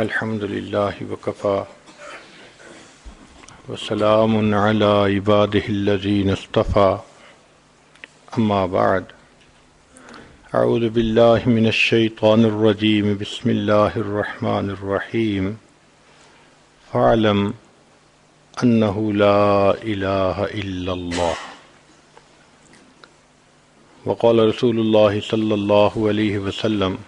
الحمد لله وكفى وسلام على عباده الذين اصطفى أما بعد أعوذ بالله من الشيطان الرجيم بسم الله الرحمن الرحيم فاعلم أنه لا إله إلا الله وقال رسول الله صلى الله عليه وسلم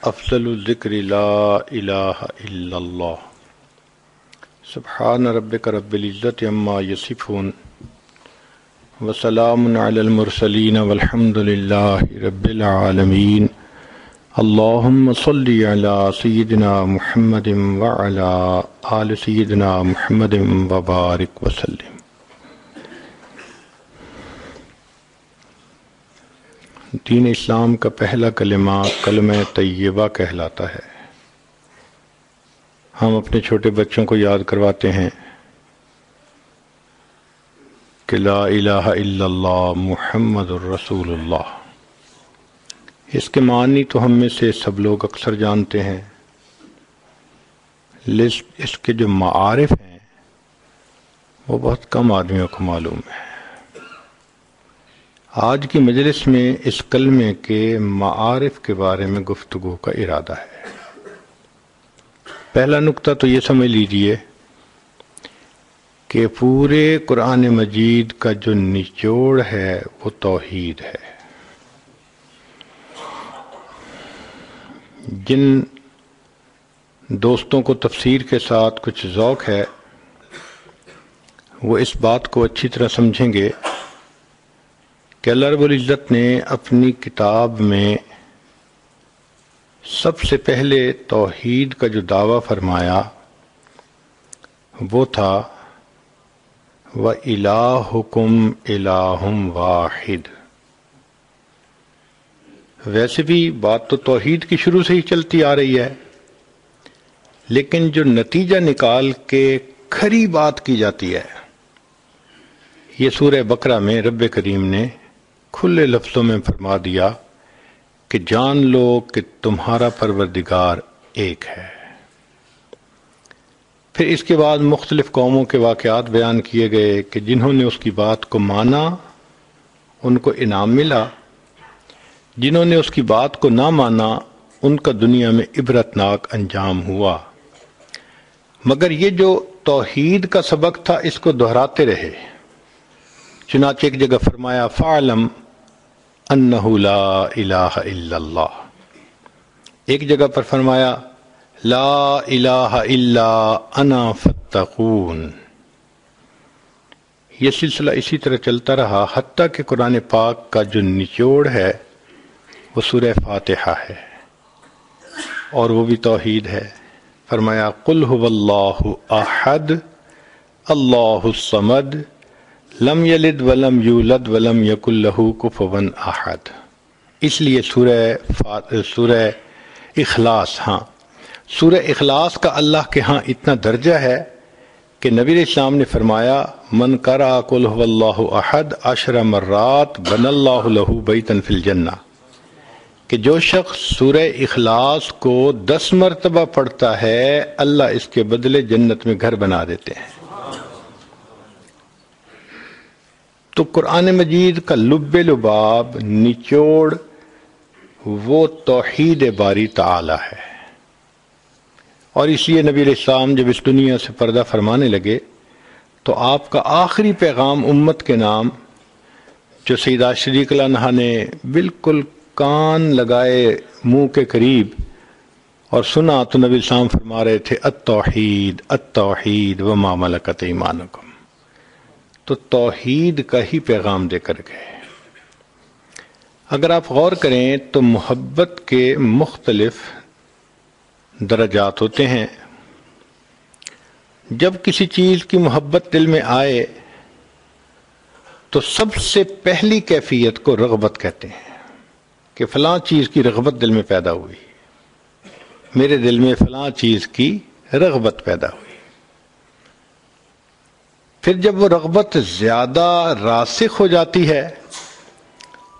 افضل الذکر لا الہ الا اللہ سبحان ربک رب العزت عما یصفون وسلام علی المرسلین والحمد للہ رب العالمین اللہم صل علی سیدنا محمد وعلی آل سیدنا محمد وبارک وسلم۔ دین اسلام کا پہلا کلمہ کلمہ طیبہ کہلاتا ہے۔ ہم اپنے چھوٹے بچوں کو یاد کرواتے ہیں کہ لا الہ الا اللہ محمد الرسول اللہ۔ اس کے معنی تو ہم میں سے سب لوگ اکثر جانتے ہیں، لیکن اس کے جو معارف ہیں وہ بہت کم آدمیوں کو معلوم ہے۔ آج کی مجلس میں اس کلمے کے معارف کے بارے میں گفتگو کا ارادہ ہے۔ پہلا نقطہ تو یہ سمجھ لیجئے کہ پورے قرآن مجید کا جو نچوڑ ہے وہ توحید ہے۔ جن دوستوں کو تفسیر کے ساتھ کچھ ذوق ہے وہ اس بات کو اچھی طرح سمجھیں گے کہ اللہ رب العزت نے اپنی کتاب میں سب سے پہلے توحید کا جو دعویٰ فرمایا وہ تھا وَإِلَٰهُكُمْ إِلَٰهٌ وَاحِدٌ۔ ویسے بھی بات تو توحید کی شروع سے ہی چلتی آ رہی ہے، لیکن جو نتیجہ نکال کے کھری بات کی جاتی ہے یہ سورہ بقرہ میں رب کریم نے کھلے لفظوں میں فرما دیا کہ جان لو کہ تمہارا پروردگار ایک ہے۔ پھر اس کے بعد مختلف قوموں کے واقعات بیان کیے گئے کہ جنہوں نے اس کی بات کو مانا ان کو انعام ملا، جنہوں نے اس کی بات کو نہ مانا ان کا دنیا میں عبرتناک انجام ہوا۔ مگر یہ جو توحید کا سبق تھا اس کو دہراتے رہے، چنانچہ ایک جگہ فرمایا فَاعْلَمْ أَنَّهُ لَا إِلَٰهَ إِلَّا اللَّهُ، ایک جگہ پر فرمایا لا الہ الا انا فاتقون۔ یہ سلسلہ اسی طرح چلتا رہا حتیٰ کہ قرآن پاک کا جو نچوڑ ہے وہ سورہ فاتحہ ہے اور وہ بھی توحید ہے۔ فرمایا قُلْ هُوَ اللَّهُ أَحَدٌ اللَّهُ الصَّمَدُ لم یلد ولم یولد ولم یکن لہ کفوا احد۔ اس لیے سورہ اخلاص، سورہ اخلاص کا اللہ کے ہاں اتنا درجہ ہے کہ نبی علیہ السلام نے فرمایا من قرأ قل هو اللہ احد 10 مرات بنى اللہ لہ بیتا فی الجنہ، کہ جو شخص سورہ اخلاص کو 10 مرتبہ پڑھتا ہے اللہ اس کے بدلے جنت میں گھر بنا دیتے ہیں۔ تو قرآن مجید کا لب لباب نچوڑ وہ توحید باری تعالی ہے، اور اس لیے نبی علیہ السلام جب اس دنیا سے پردہ فرمانے لگے تو آپ کا آخری پیغام امت کے نام جو سیدہ صدیقہ رضی اللہ عنہا نے بالکل کان لگائے منہ کے قریب اور سنا تو نبی علیہ السلام فرما رہے تھے التوحید التوحید وما ملکت ایمانکم، تو توحید کا ہی پیغام دے کر گئے۔ اگر آپ غور کریں تو محبت کے مختلف درجات ہوتے ہیں۔ جب کسی چیز کی محبت دل میں آئے تو سب سے پہلی کیفیت کو رغبت کہتے ہیں کہ فلاں چیز کی رغبت دل میں پیدا ہوئی، میرے دل میں فلاں چیز کی رغبت پیدا ہوئی۔ پھر جب وہ رغبت زیادہ راسخ ہو جاتی ہے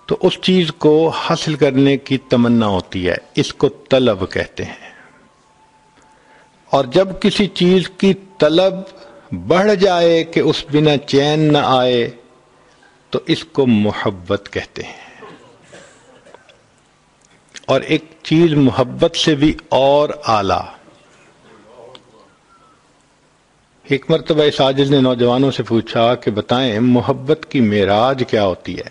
تو اس چیز کو حاصل کرنے کی تمنا ہوتی ہے، اس کو طلب کہتے ہیں۔ اور جب کسی چیز کی طلب بڑھ جائے کہ اس بنا چین نہ آئے تو اس کو محبت کہتے ہیں. اور ایک چیز محبت سے بھی اور اعلیٰ. ایک مرتبہ اس عاجز نے نوجوانوں سے پوچھا کہ بتائیں محبت کی معراج کیا ہوتی ہے؟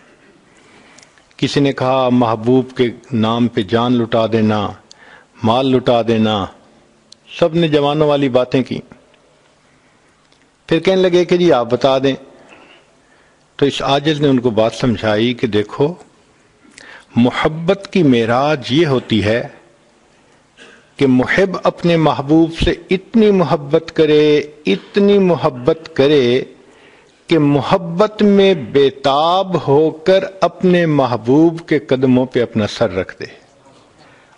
کسی نے کہا محبوب کے نام پہ جان لٹا دینا، مال لٹا دینا. سب نے جوانوں والی باتیں کی. پھر کہنے لگے کہ جی آپ بتا دیں. تو اس عاجز نے ان کو بات سمجھائی کہ دیکھو محبت کی معراج یہ ہوتی ہے کہ محب اپنے محبوب سے اتنی محبت کرے کہ محبت میں بےتاب ہو کر اپنے محبوب کے قدموں پہ اپنا سر رکھ دے،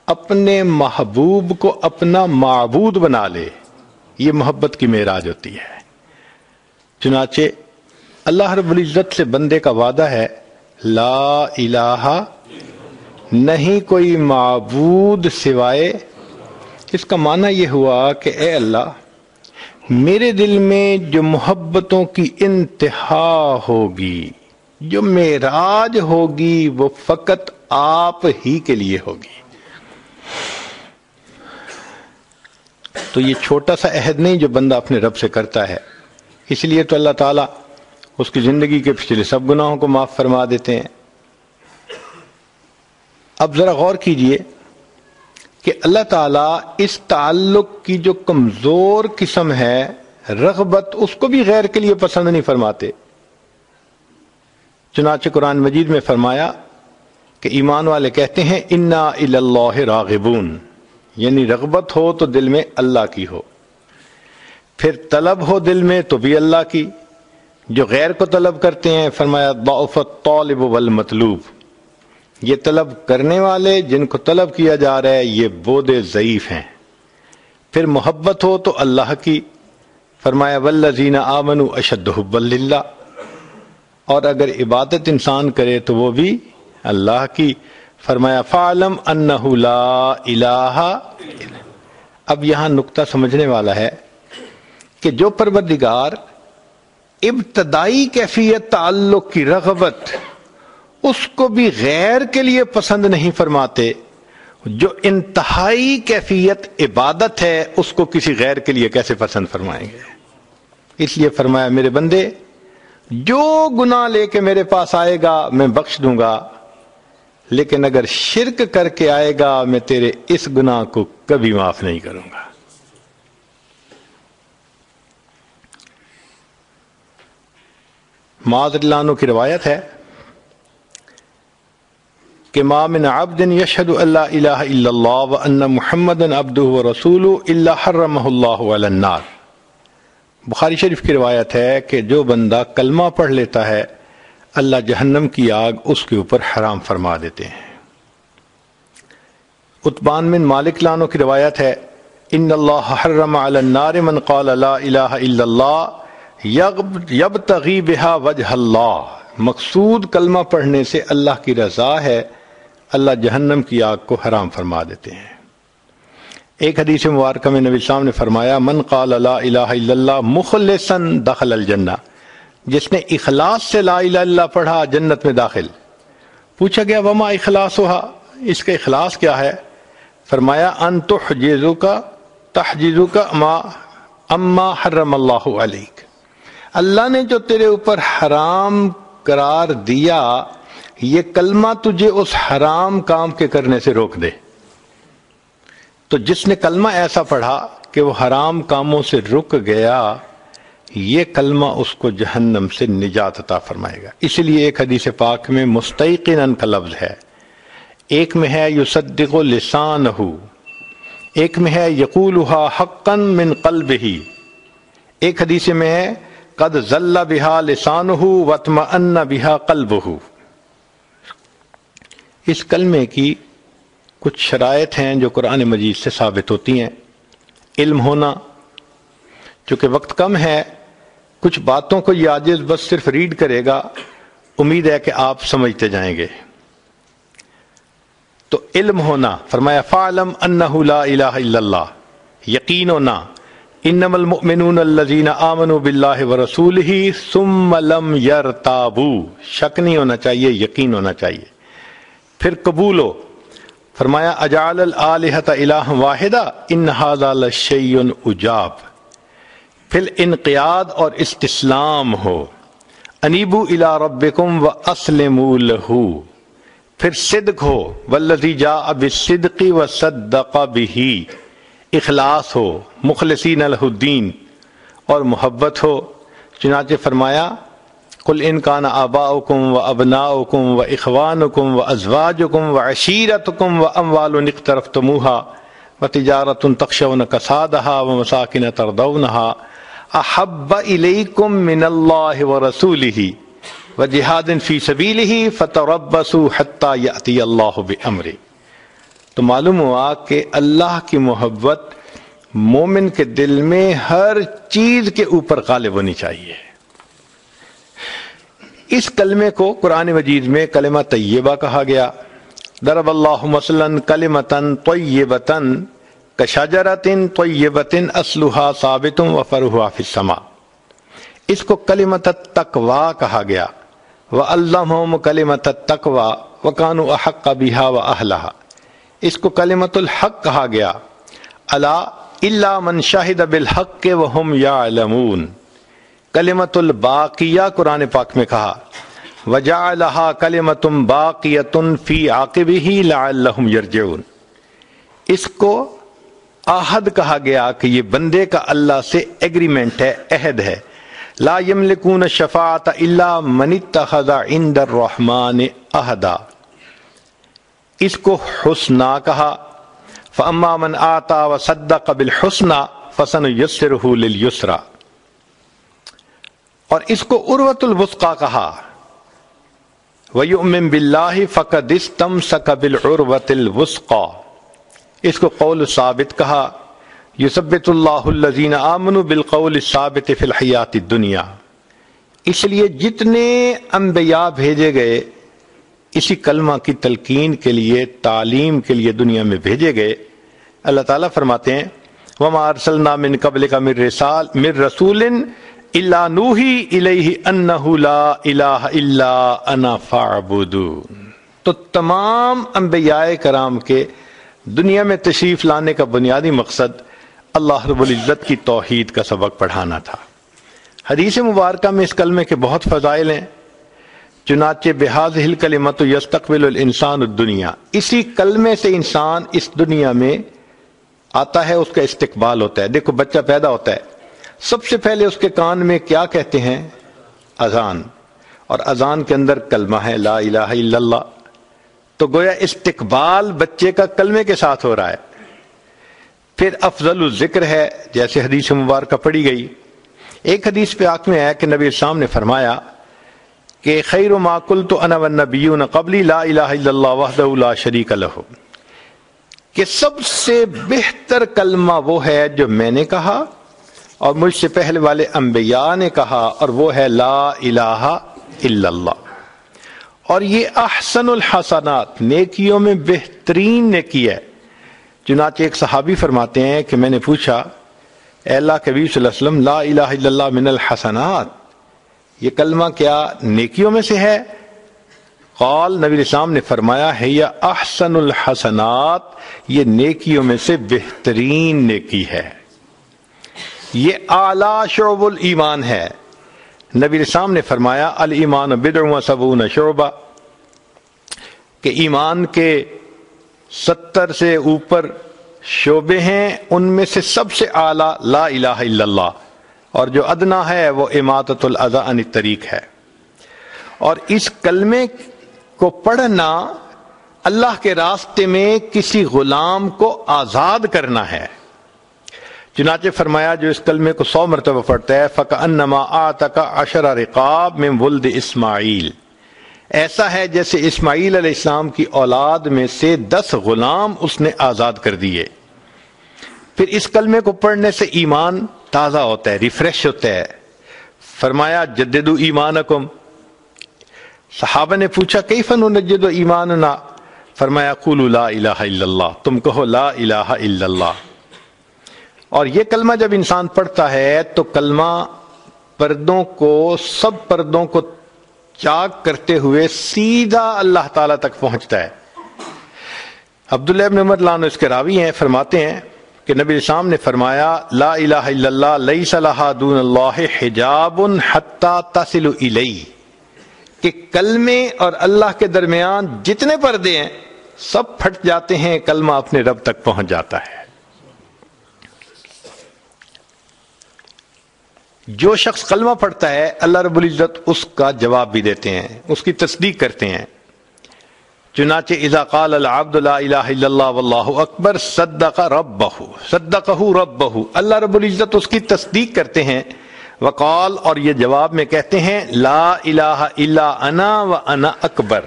اپنے محبوب کو اپنا معبود بنا لے. یہ محبت کی معراج ہوتی ہے. چنانچہ اللہ رب العزت سے بندے کا وعدہ ہے، لا الہ، نہیں کوئی معبود سوائے. اس کا معنی یہ ہوا کہ اے اللہ، میرے دل میں جو محبتوں کی انتہا ہوگی، جو معراج ہوگی، وہ فقط آپ ہی کے لیے ہوگی. تو یہ چھوٹا سا عہد نہیں جو بندہ اپنے رب سے کرتا ہے. اس لیے تو اللہ تعالیٰ اس کی زندگی کے پچھلے سب گناہوں کو معاف فرما دیتے ہیں. اب ذرا غور کیجئے کہ اللہ تعالیٰ اس تعلق کی جو کمزور قسم ہے رغبت، اس کو بھی غیر کے لیے پسند نہیں فرماتے. چنانچہ قرآن مجید میں فرمایا کہ ایمان والے کہتے ہیں انا الی اللہ راغبون، یعنی رغبت ہو تو دل میں اللہ کی ہو، پھر طلب ہو دل میں تو بھی اللہ کی. جو غیر کو طلب کرتے ہیں فرمایا ضعف الطالب والمطلوب، یہ طلب کرنے والے جن کو طلب کیا جا رہا ہے یہ بود ضعیف ہیں. پھر محبت ہو تو اللہ کی، فرمایا والذین آمنوا اشد حبا للہ. اور اگر عبادت انسان کرے تو وہ بھی اللہ کی، فرمایا فاعلم انہ لا الہ الا. اب یہاں نقطہ سمجھنے والا ہے کہ جو پروردگار ابتدائی کیفیت تعلق کی رغبت اس کو بھی غیر کے لیے پسند نہیں فرماتے، جو انتہائی کیفیت عبادت ہے اس کو کسی غیر کے لیے کیسے پسند فرمائیں گے؟ اس لیے فرمایا میرے بندے جو گناہ لے کے میرے پاس آئے گا میں بخش دوں گا، لیکن اگر شرک کر کے آئے گا میں تیرے اس گناہ کو کبھی معاف نہیں کروں گا. معاذ اللہ عنہ کی روایت ہے کہ ما من عبد یشہد ان لا الہ الا اللہ وان محمدا عبدہ ورسولہ الا حرمہ اللہ علی النار. بخاری شریف کی روایت ہے کہ جو بندہ کلمہ پڑھ لیتا ہے اللہ جہنم کی آگ اس کے اوپر حرام فرما دیتے ہیں. عتبان بن مالک لانو کی روایت ہے ان اللہ حرم علی النار من قال لا الہ الا اللہ یبتغی بہا وجہ اللہ. مقصود کلمہ پڑھنے سے اللہ کی رضا ہے، اللہ جہنم کی آگ کو حرام فرما دیتے ہیں. ایک حدیث مبارکہ میں نبی السلام نے فرمایا من قال لا الہ الا اللہ مخلصا دخل الجنہ، جس نے اخلاص سے لا الہ الا اللہ پڑھا جنت میں داخل. پوچھا گیا وما اخلاصھا، اس کا اخلاص کیا ہے؟ فرمایا ان تحجزک اما حرم اللہ علیک، اللہ نے جو تیرے اوپر حرام قرار دیا یہ کلمہ تجھے اس حرام کام کے کرنے سے روک دے. تو جس نے کلمہ ایسا پڑھا کہ وہ حرام کاموں سے رک گیا، یہ کلمہ اس کو جہنم سے نجات عطا فرمائے گا. اس لیے ایک حدیث پاک میں مستیقناً کا لفظ ہے، ایک میں ہے یصدق لسانہ، ایک میں ہے یقولها حقا من قلبہ، ایک حدیث میں ہے قد ذل بہا لسانہ واطمأن بہا قلبہ. اس کلمے کی کچھ شرائط ہیں جو قرآن مجید سے ثابت ہوتی ہیں. علم ہونا، چونکہ وقت کم ہے کچھ باتوں کو یہ عاجز بس صرف ریڈ کرے گا، امید ہے کہ آپ سمجھتے جائیں گے. تو علم ہونا، فرمایا فَاعْلَمْ أَنَّهُ لَا إِلَهَ إِلَّا اللَّهِ، یقین و نہ، انما المؤمنون الذین آمنوا باللہ ورسولہ ثم لم یرتابوا، شک نہیں ہونا چاہیے، یقین ہونا چاہیے، پھر قبول ہو۔ فرمایا اجعل الآلہۃ الہا واحدہ ان ھذا لشیء عجاب، پھر انقیاد اور استسلام ہو۔ انیبوا الی ربکم واسلموا لہ، پھر صدق ہو، والذی جاء بالصدق وصدق بہ، اخلاص ہو، مخلصین لہ الدین، اور محبت ہو۔ چنانچہ فرمایا قل ان کان آباؤکم وابناؤکم واخوانکم وازواجکم وعشیرتکم واموال اقترفتموها وتجارۃ تخشون کسادها ومساکن ترضونها احب الیکم من اللہ ورسولہ وجہاد فی سبیلہ فتربصوا حتی یأتی اللہ بامرہ۔ تو معلوم ہوا کہ اللہ کی محبت مومن کے دل میں ہر چیز کے اوپر غالب ہونی چاہیے۔ اس کلمے کو قرآن مجید میں کلمہ طیبہ کہا گیا۔ ضرب اللہ مثلا کلمۃ طیبۃ کشجرۃ طیبۃ اصلھا ثابت وفرعھا فی السماء، اس کو کلمۃ التقوی کہا گیا۔ وعلمہم کلمۃ التقوی وکانوا احق بہا واہلھا، اس کو کلمۃ الحق کہا گیا۔ الا الا من شہد بالحق وہم یعلمون، کلمۃ الباقیہ قرآن پاک میں کہا وجعلھا کلمۃ باقیۃ فی عاقبہ لعلہم یرجعون، اس کو عہد کہا گیا کہ یہ بندے کا اللہ سے ایگریمنٹ ہے، عہد ہے۔ لا یملکون الشفاعۃ الا من اتخذ عند الرحمن عہدا، اس کو حسنی کہا۔ فاما من آتی وصدق بالحسنی فسنیسرہ للیسری، اور اس کو عروۃ الوثقی کہا۔ وَيُؤْمِن بِاللَّهِ فَقَدِ اسْتَمْسَكَ بِالْعُرْوَةِ الْوُثْقَى، اس کو قول ثابت کہا۔ یثبت اللہ الذین آمنوا بالقول الثابت فی الحیاۃ الدنیا، اس لیے جتنے انبیاء بھیجے گئے اسی کلمہ کی تلقین کے لیے، تعلیم کے لیے دنیا میں بھیجے گئے۔ اللہ تعالیٰ فرماتے ہیں وَمَا أَرْسَلْنَا مِن قَبْلِكَ مِن رَسُولٍ إِلَّا نُوحِي إِلَيْهِ أَنَّهُ لَا إِلَٰهَ إِلَّا أَنَا فَاعْبُدُونِ۔ تو تمام انبیاء کرام کے دنیا میں تشریف لانے کا بنیادی مقصد اللہ رب العزت کی توحید کا سبق پڑھانا تھا۔ حدیث مبارکہ میں اس کلمے کے بہت فضائل ہیں۔ چنانچہ بہذہ الکلمۃ یستقبل الانسان الدنیا، اسی کلمے سے انسان اس دنیا میں آتا ہے، اس کا استقبال ہوتا ہے۔ دیکھو بچہ پیدا ہوتا ہے، سب سے پہلے اس کے کان میں کیا کہتے ہیں؟ اذان، اور اذان کے اندر کلمہ ہے لا الہ الا اللہ۔ تو گویا استقبال بچے کا کلمے کے ساتھ ہو رہا ہے۔ پھر افضل الذکر ہے، جیسے حدیث مبارکہ پڑھی گئی۔ ایک حدیث پہ آنکھ میں آیا کہ نبی اسلام نے فرمایا کہ خیر ما قلت انا والنبیون قبلی لا الہ الا اللہ وحدہ لا شریک لہ، کہ سب سے بہتر کلمہ وہ ہے جو میں نے کہا اور مجھ سے پہلے والے انبیاء نے کہا، اور وہ ہے لا الہ الا اللہ۔ اور یہ احسن الحسنات، نیکیوں میں بہترین نیکی ہے۔ چنانچہ ایک صحابی فرماتے ہیں کہ میں نے پوچھا اے اللہ کے نبی صلی اللہ علیہ وسلم لا الہ الا اللہ من الحسنات، یہ کلمہ کیا نیکیوں میں سے ہے؟ قال، نبی اسلام نے فرمایا ہے یا احسن الحسنات، یہ نیکیوں میں سے بہترین نیکی ہے، یہ اعلیٰ شعب الایمان ہے۔ نبی اسلام نے فرمایا الایمان بضع و سبعون شعبہ، کہ ایمان کے 70 سے اوپر شعبے ہیں، ان میں سے سب سے اعلیٰ لا الہ الا اللہ، اور جو ادنا ہے وہ اماطۃ الاذی عن الطریق ہے۔ اور اس کلمے کو پڑھنا اللہ کے راستے میں کسی غلام کو آزاد کرنا ہے۔ چنانچہ فرمایا جو اس کلمے کو 100 مرتبہ پڑھتا ہے فَكَأَنَّمَا أَعْتَقَ 10 رِقَابٍ مِّن وُلْدِ اسماعیل، ایسا ہے جیسے اسماعیل علیہ السلام کی اولاد میں سے 10 غلام اس نے آزاد کر دیے۔ پھر اس کلمے کو پڑھنے سے ایمان تازہ ہوتا ہے، ریفریش ہوتا ہے۔ فرمایا جددوا ایمانکم، صحابہ نے پوچھا کیف نجدد ایماننا، فرمایا قولوا لا الہ الا اللہ، تم کہو لا الہ الا اللہ۔ اور یہ کلمہ جب انسان پڑھتا ہے تو کلمہ پردوں کو، سب پردوں کو چاک کرتے ہوئے سیدھا اللہ تعالیٰ تک پہنچتا ہے۔ عبداللہ ابن عمر رضی اللہ عنہ اس کے راوی ہیں، فرماتے ہیں کہ نبی اسلام نے فرمایا لا الہ الا اللہ لیس لہا دون اللہ حجاب حتی تصل الیہ، کہ کلمے اور اللہ کے درمیان جتنے پردے ہیں سب پھٹ جاتے ہیں، کلمہ اپنے رب تک پہنچ جاتا ہے۔ جو شخص کلمہ پڑھتا ہے اللہ رب العزت اس کا جواب بھی دیتے ہیں، اس کی تصدیق کرتے ہیں۔ چنانچہ اذا قال العبد لا الہ الا اللہ واللہ اکبر صدقہ ربہ، اللہ رب العزت اس کی تصدیق کرتے ہیں۔ وقال، اور یہ جواب میں کہتے ہیں لا الہ الا انا وانا اکبر۔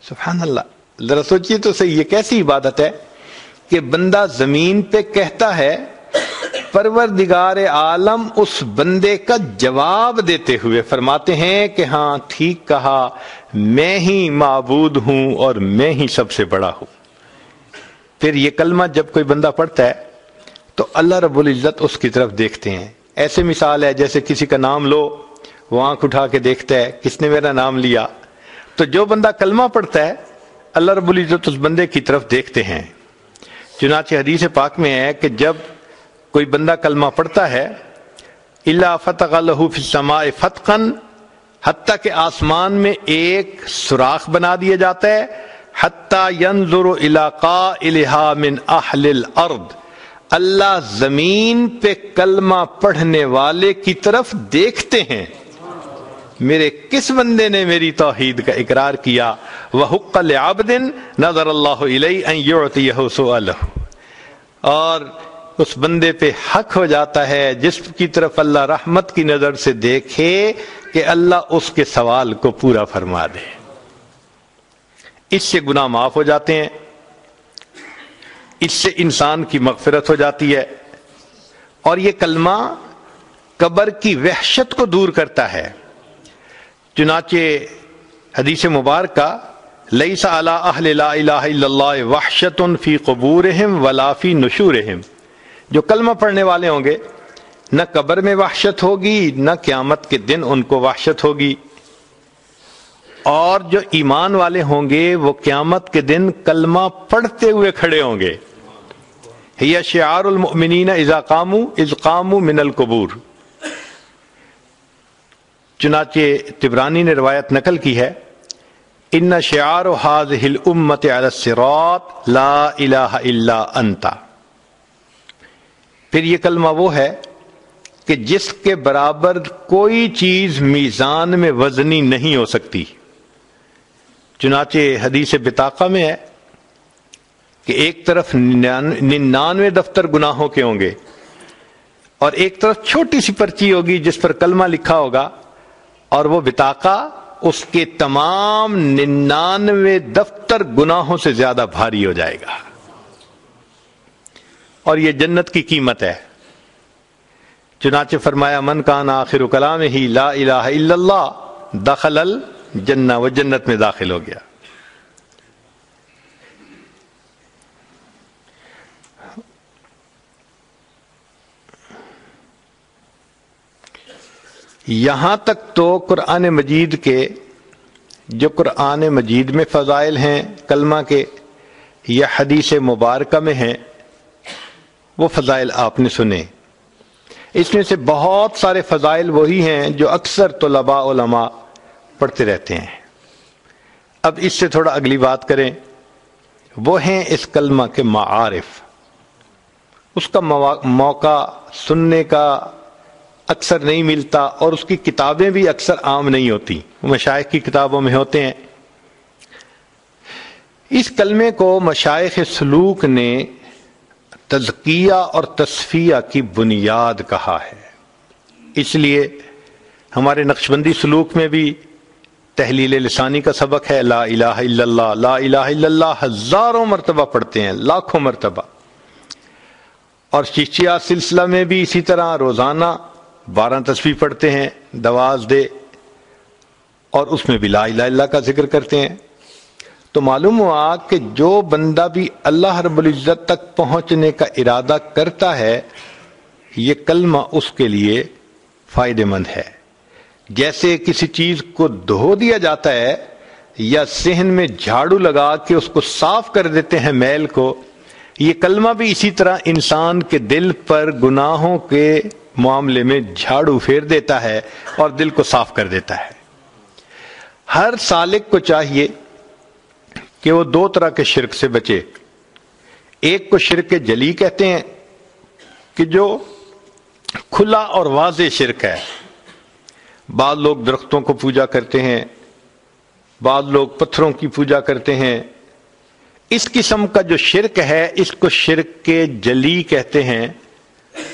سبحان اللہ، ذرا سوچئے تو صحیح، یہ کیسی عبادت ہے کہ بندہ زمین پہ کہتا ہے، پروردگار عالم اس بندے کا جواب دیتے ہوئے فرماتے ہیں کہ ہاں ٹھیک کہا، میں ہی معبود ہوں اور میں ہی سب سے بڑا ہوں۔ پھر یہ کلمہ جب کوئی بندہ پڑھتا ہے تو اللہ رب العزت اس کی طرف دیکھتے ہیں۔ ایسے مثال ہے جیسے کسی کا نام لو، وہ آنکھ اٹھا کے دیکھتا ہے کس نے میرا نام لیا، تو جو بندہ کلمہ پڑھتا ہے اللہ رب العزت اس بندے کی طرف دیکھتے ہیں۔ چنانچہ حدیث پاک میں ہے کہ جب کوئی بندہ کلمہ پڑھتا ہے الا فتح لہ فی السماء فتحا، حتیٰ کہ آسمان میں ایک سوراخ بنا دیا جاتا ہے، حتیٰ ینظر الی قائلہا من اہل الارض، اللہ زمین پہ کلمہ پڑھنے والے کی طرف دیکھتے ہیں، میرے کس بندے نے میری توحید کا اقرار کیا۔ وحق لعبد نظر اللہ الیہ ان یعطیہ سؤالہ، اور اس بندے پہ حق ہو جاتا ہے جس کی طرف اللہ رحمت کی نظر سے دیکھے کہ اللہ اس کے سوال کو پورا فرما دے۔ اس سے گناہ معاف ہو جاتے ہیں، اس سے انسان کی مغفرت ہو جاتی ہے، اور یہ کلمہ قبر کی وحشت کو دور کرتا ہے۔ چنانچہ حدیث مبارکہ لیس علی اہل لا الہ الا اللہ وحشت فی قبورہم ولا فی نشورہم، جو کلمہ پڑھنے والے ہوں گے نہ قبر میں وحشت ہوگی نہ قیامت کے دن ان کو وحشت ہوگی، اور جو ایمان والے ہوں گے وہ قیامت کے دن کلمہ پڑھتے ہوئے کھڑے ہوں گے۔ ہی شعار المؤمنین اذا قاموا من القبور، چنانچہ طبرانی نے روایت نقل کی ہے ان شعار هذه الامت علی الصراط لا الہ الا انت، پھر یہ کلمہ وہ ہے کہ جس کے برابر کوئی چیز میزان میں وزنی نہیں ہو سکتی۔ چنانچہ حدیث بطاقہ میں ہے کہ ایک طرف 99 دفتر گناہوں کے ہوں گے اور ایک طرف چھوٹی سی پرچی ہوگی جس پر کلمہ لکھا ہوگا، اور وہ بطاقہ اس کے تمام 99 دفتر گناہوں سے زیادہ بھاری ہو جائے گا، اور یہ جنت کی قیمت ہے۔ چنانچہ فرمایا من کان آخر کلامہ لا الہ الا اللہ دخل الجنہ، وہ جنت میں داخل ہو گیا۔ یہاں تک تو قرآن مجید کے جو قرآن مجید میں فضائل ہیں کلمہ کے یا حدیث مبارکہ میں ہیں وہ فضائل آپ نے سنے۔ اس میں سے بہت سارے فضائل وہی ہیں جو اکثر طلباء علماء پڑھتے رہتے ہیں۔ اب اس سے تھوڑا اگلی بات کریں، وہ ہیں اس کلمہ کے معارف۔ اس کا موقع سننے کا اکثر نہیں ملتا، اور اس کی کتابیں بھی اکثر عام نہیں ہوتی، مشائخ کی کتابوں میں ہوتے ہیں۔ اس کلمے کو مشائخ سلوک نے تزکیہ اور تصفیہ کی بنیاد کہا ہے، اس لیے ہمارے نقشبندی سلوک میں بھی تحلیل لسانی کا سبق ہے، لا الہ الا اللہ، لا الہ الا اللہ ہزاروں مرتبہ پڑھتے ہیں، لاکھوں مرتبہ، اور چشتیہ سلسلہ میں بھی اسی طرح روزانہ 12 تسبیح پڑھتے ہیں، دواز دے، اور اس میں بھی لا الہ الا اللہ کا ذکر کرتے ہیں۔ تو معلوم ہوا کہ جو بندہ بھی اللہ رب العزت تک پہنچنے کا ارادہ کرتا ہے یہ کلمہ اس کے لیے فائدہ مند ہے. جیسے کسی چیز کو دھو دیا جاتا ہے یا صحن میں جھاڑو لگا کے اس کو صاف کر دیتے ہیں میل کو، یہ کلمہ بھی اسی طرح انسان کے دل پر گناہوں کے معاملے میں جھاڑو پھیر دیتا ہے اور دل کو صاف کر دیتا ہے. ہر سالک کو چاہیے کہ وہ دو طرح کے شرک سے بچے. ایک کو شرک جلی کہتے ہیں کہ جو کھلا اور واضح شرک ہے. بعض لوگ درختوں کو پوجا کرتے ہیں، بعض لوگ پتھروں کی پوجا کرتے ہیں. اس قسم کا جو شرک ہے اس کو شرک کے جلی کہتے ہیں.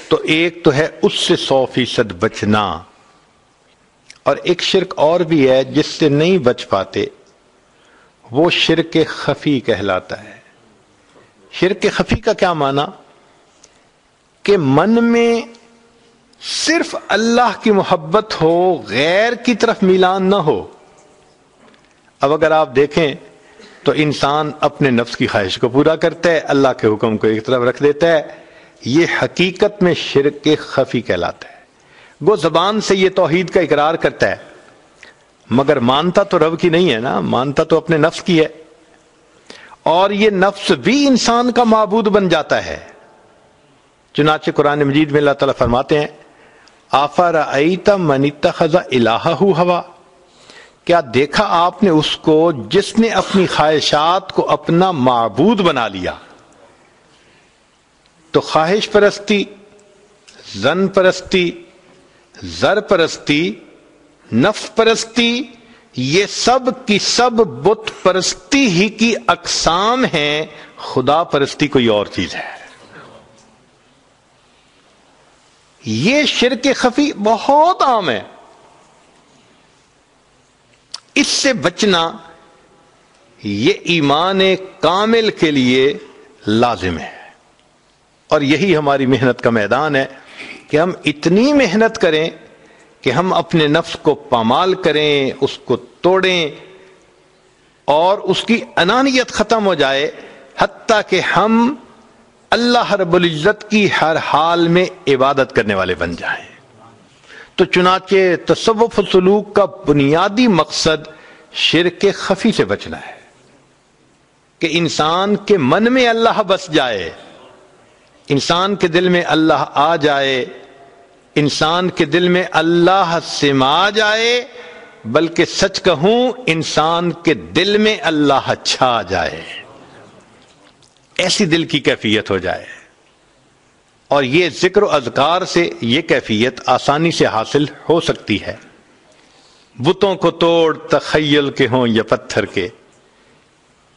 تو ایک تو ہے اس سے 100% بچنا، اور ایک شرک اور بھی ہے جس سے نہیں بچ پاتے، وہ شرک خفی کہلاتا ہے. شرک خفی کا کیا معنی؟ کہ من میں صرف اللہ کی محبت ہو، غیر کی طرف میلان نہ ہو. اب اگر آپ دیکھیں تو انسان اپنے نفس کی خواہش کو پورا کرتا ہے، اللہ کے حکم کو ایک طرف رکھ دیتا ہے. یہ حقیقت میں شرک خفی کہلاتا ہے. وہ زبان سے یہ توحید کا اقرار کرتا ہے مگر مانتا تو رب کی نہیں ہے نا، مانتا تو اپنے نفس کی ہے. اور یہ نفس بھی انسان کا معبود بن جاتا ہے. چنانچہ قرآن مجید میں اللہ تعالیٰ فرماتے ہیں أَفَرَأَيْتَ مَنِ اتَّخَذَ إِلَٰهَهُ هَوَىٰ، کیا دیکھا آپ نے اس کو جس نے اپنی خواہشات کو اپنا معبود بنا لیا. تو خواہش پرستی، زن پرستی، زر پرستی، نفس پرستی، یہ سب کی سب بت پرستی ہی کی اقسام ہیں. خدا پرستی کوئی اور چیز ہے. یہ شرک خفی بہت عام ہے. اس سے بچنا یہ ایمان کامل کے لیے لازم ہے. اور یہی ہماری محنت کا میدان ہے کہ ہم اتنی محنت کریں کہ ہم اپنے نفس کو پامال کریں، اس کو توڑیں اور اس کی انانیت ختم ہو جائے، حتیٰ کہ ہم اللہ رب العزت کی ہر حال میں عبادت کرنے والے بن جائیں. تو چنانچہ تصوف و سلوک کا بنیادی مقصد شرک خفی سے بچنا ہے کہ انسان کے من میں اللہ بس جائے، انسان کے دل میں اللہ آ جائے، انسان کے دل میں اللہ سما جائے، بلکہ سچ کہوں انسان کے دل میں اللہ چھا جائے. ایسی دل کی کیفیت ہو جائے. اور یہ ذکر و اذکار سے یہ کیفیت آسانی سے حاصل ہو سکتی ہے. بتوں کو توڑ تخیل کے ہوں یا پتھر کے،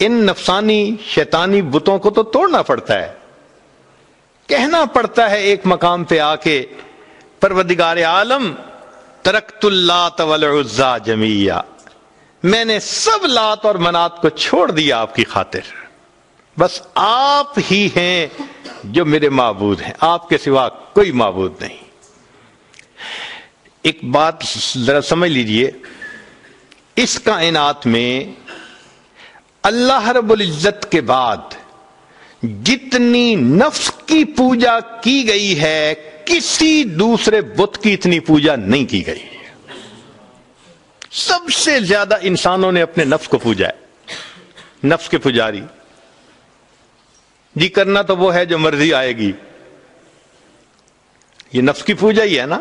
ان نفسانی شیطانی بتوں کو تو توڑنا پڑتا ہے. کہنا پڑتا ہے ایک مقام پہ آ کے پروردگار عالم ترکت اللات والعزا جمیعا، میں نے سب لات اور منات کو چھوڑ دیا آپ کی خاطر، بس آپ ہی ہیں جو میرے معبود ہیں، آپ کے سوا کوئی معبود نہیں. ایک بات ذرا سمجھ لیجئے، اس کائنات میں اللہ رب العزت کے بعد جتنی نفس کی پوجا کی گئی ہے کسی دوسرے بت کی اتنی پوجا نہیں کی گئی. سب سے زیادہ انسانوں نے اپنے نفس کو پوجا ہے. نفس کے پجاری، جی کرنا تو وہ ہے جو مرضی آئے گی، یہ نفس کی پوجا ہی ہے نا.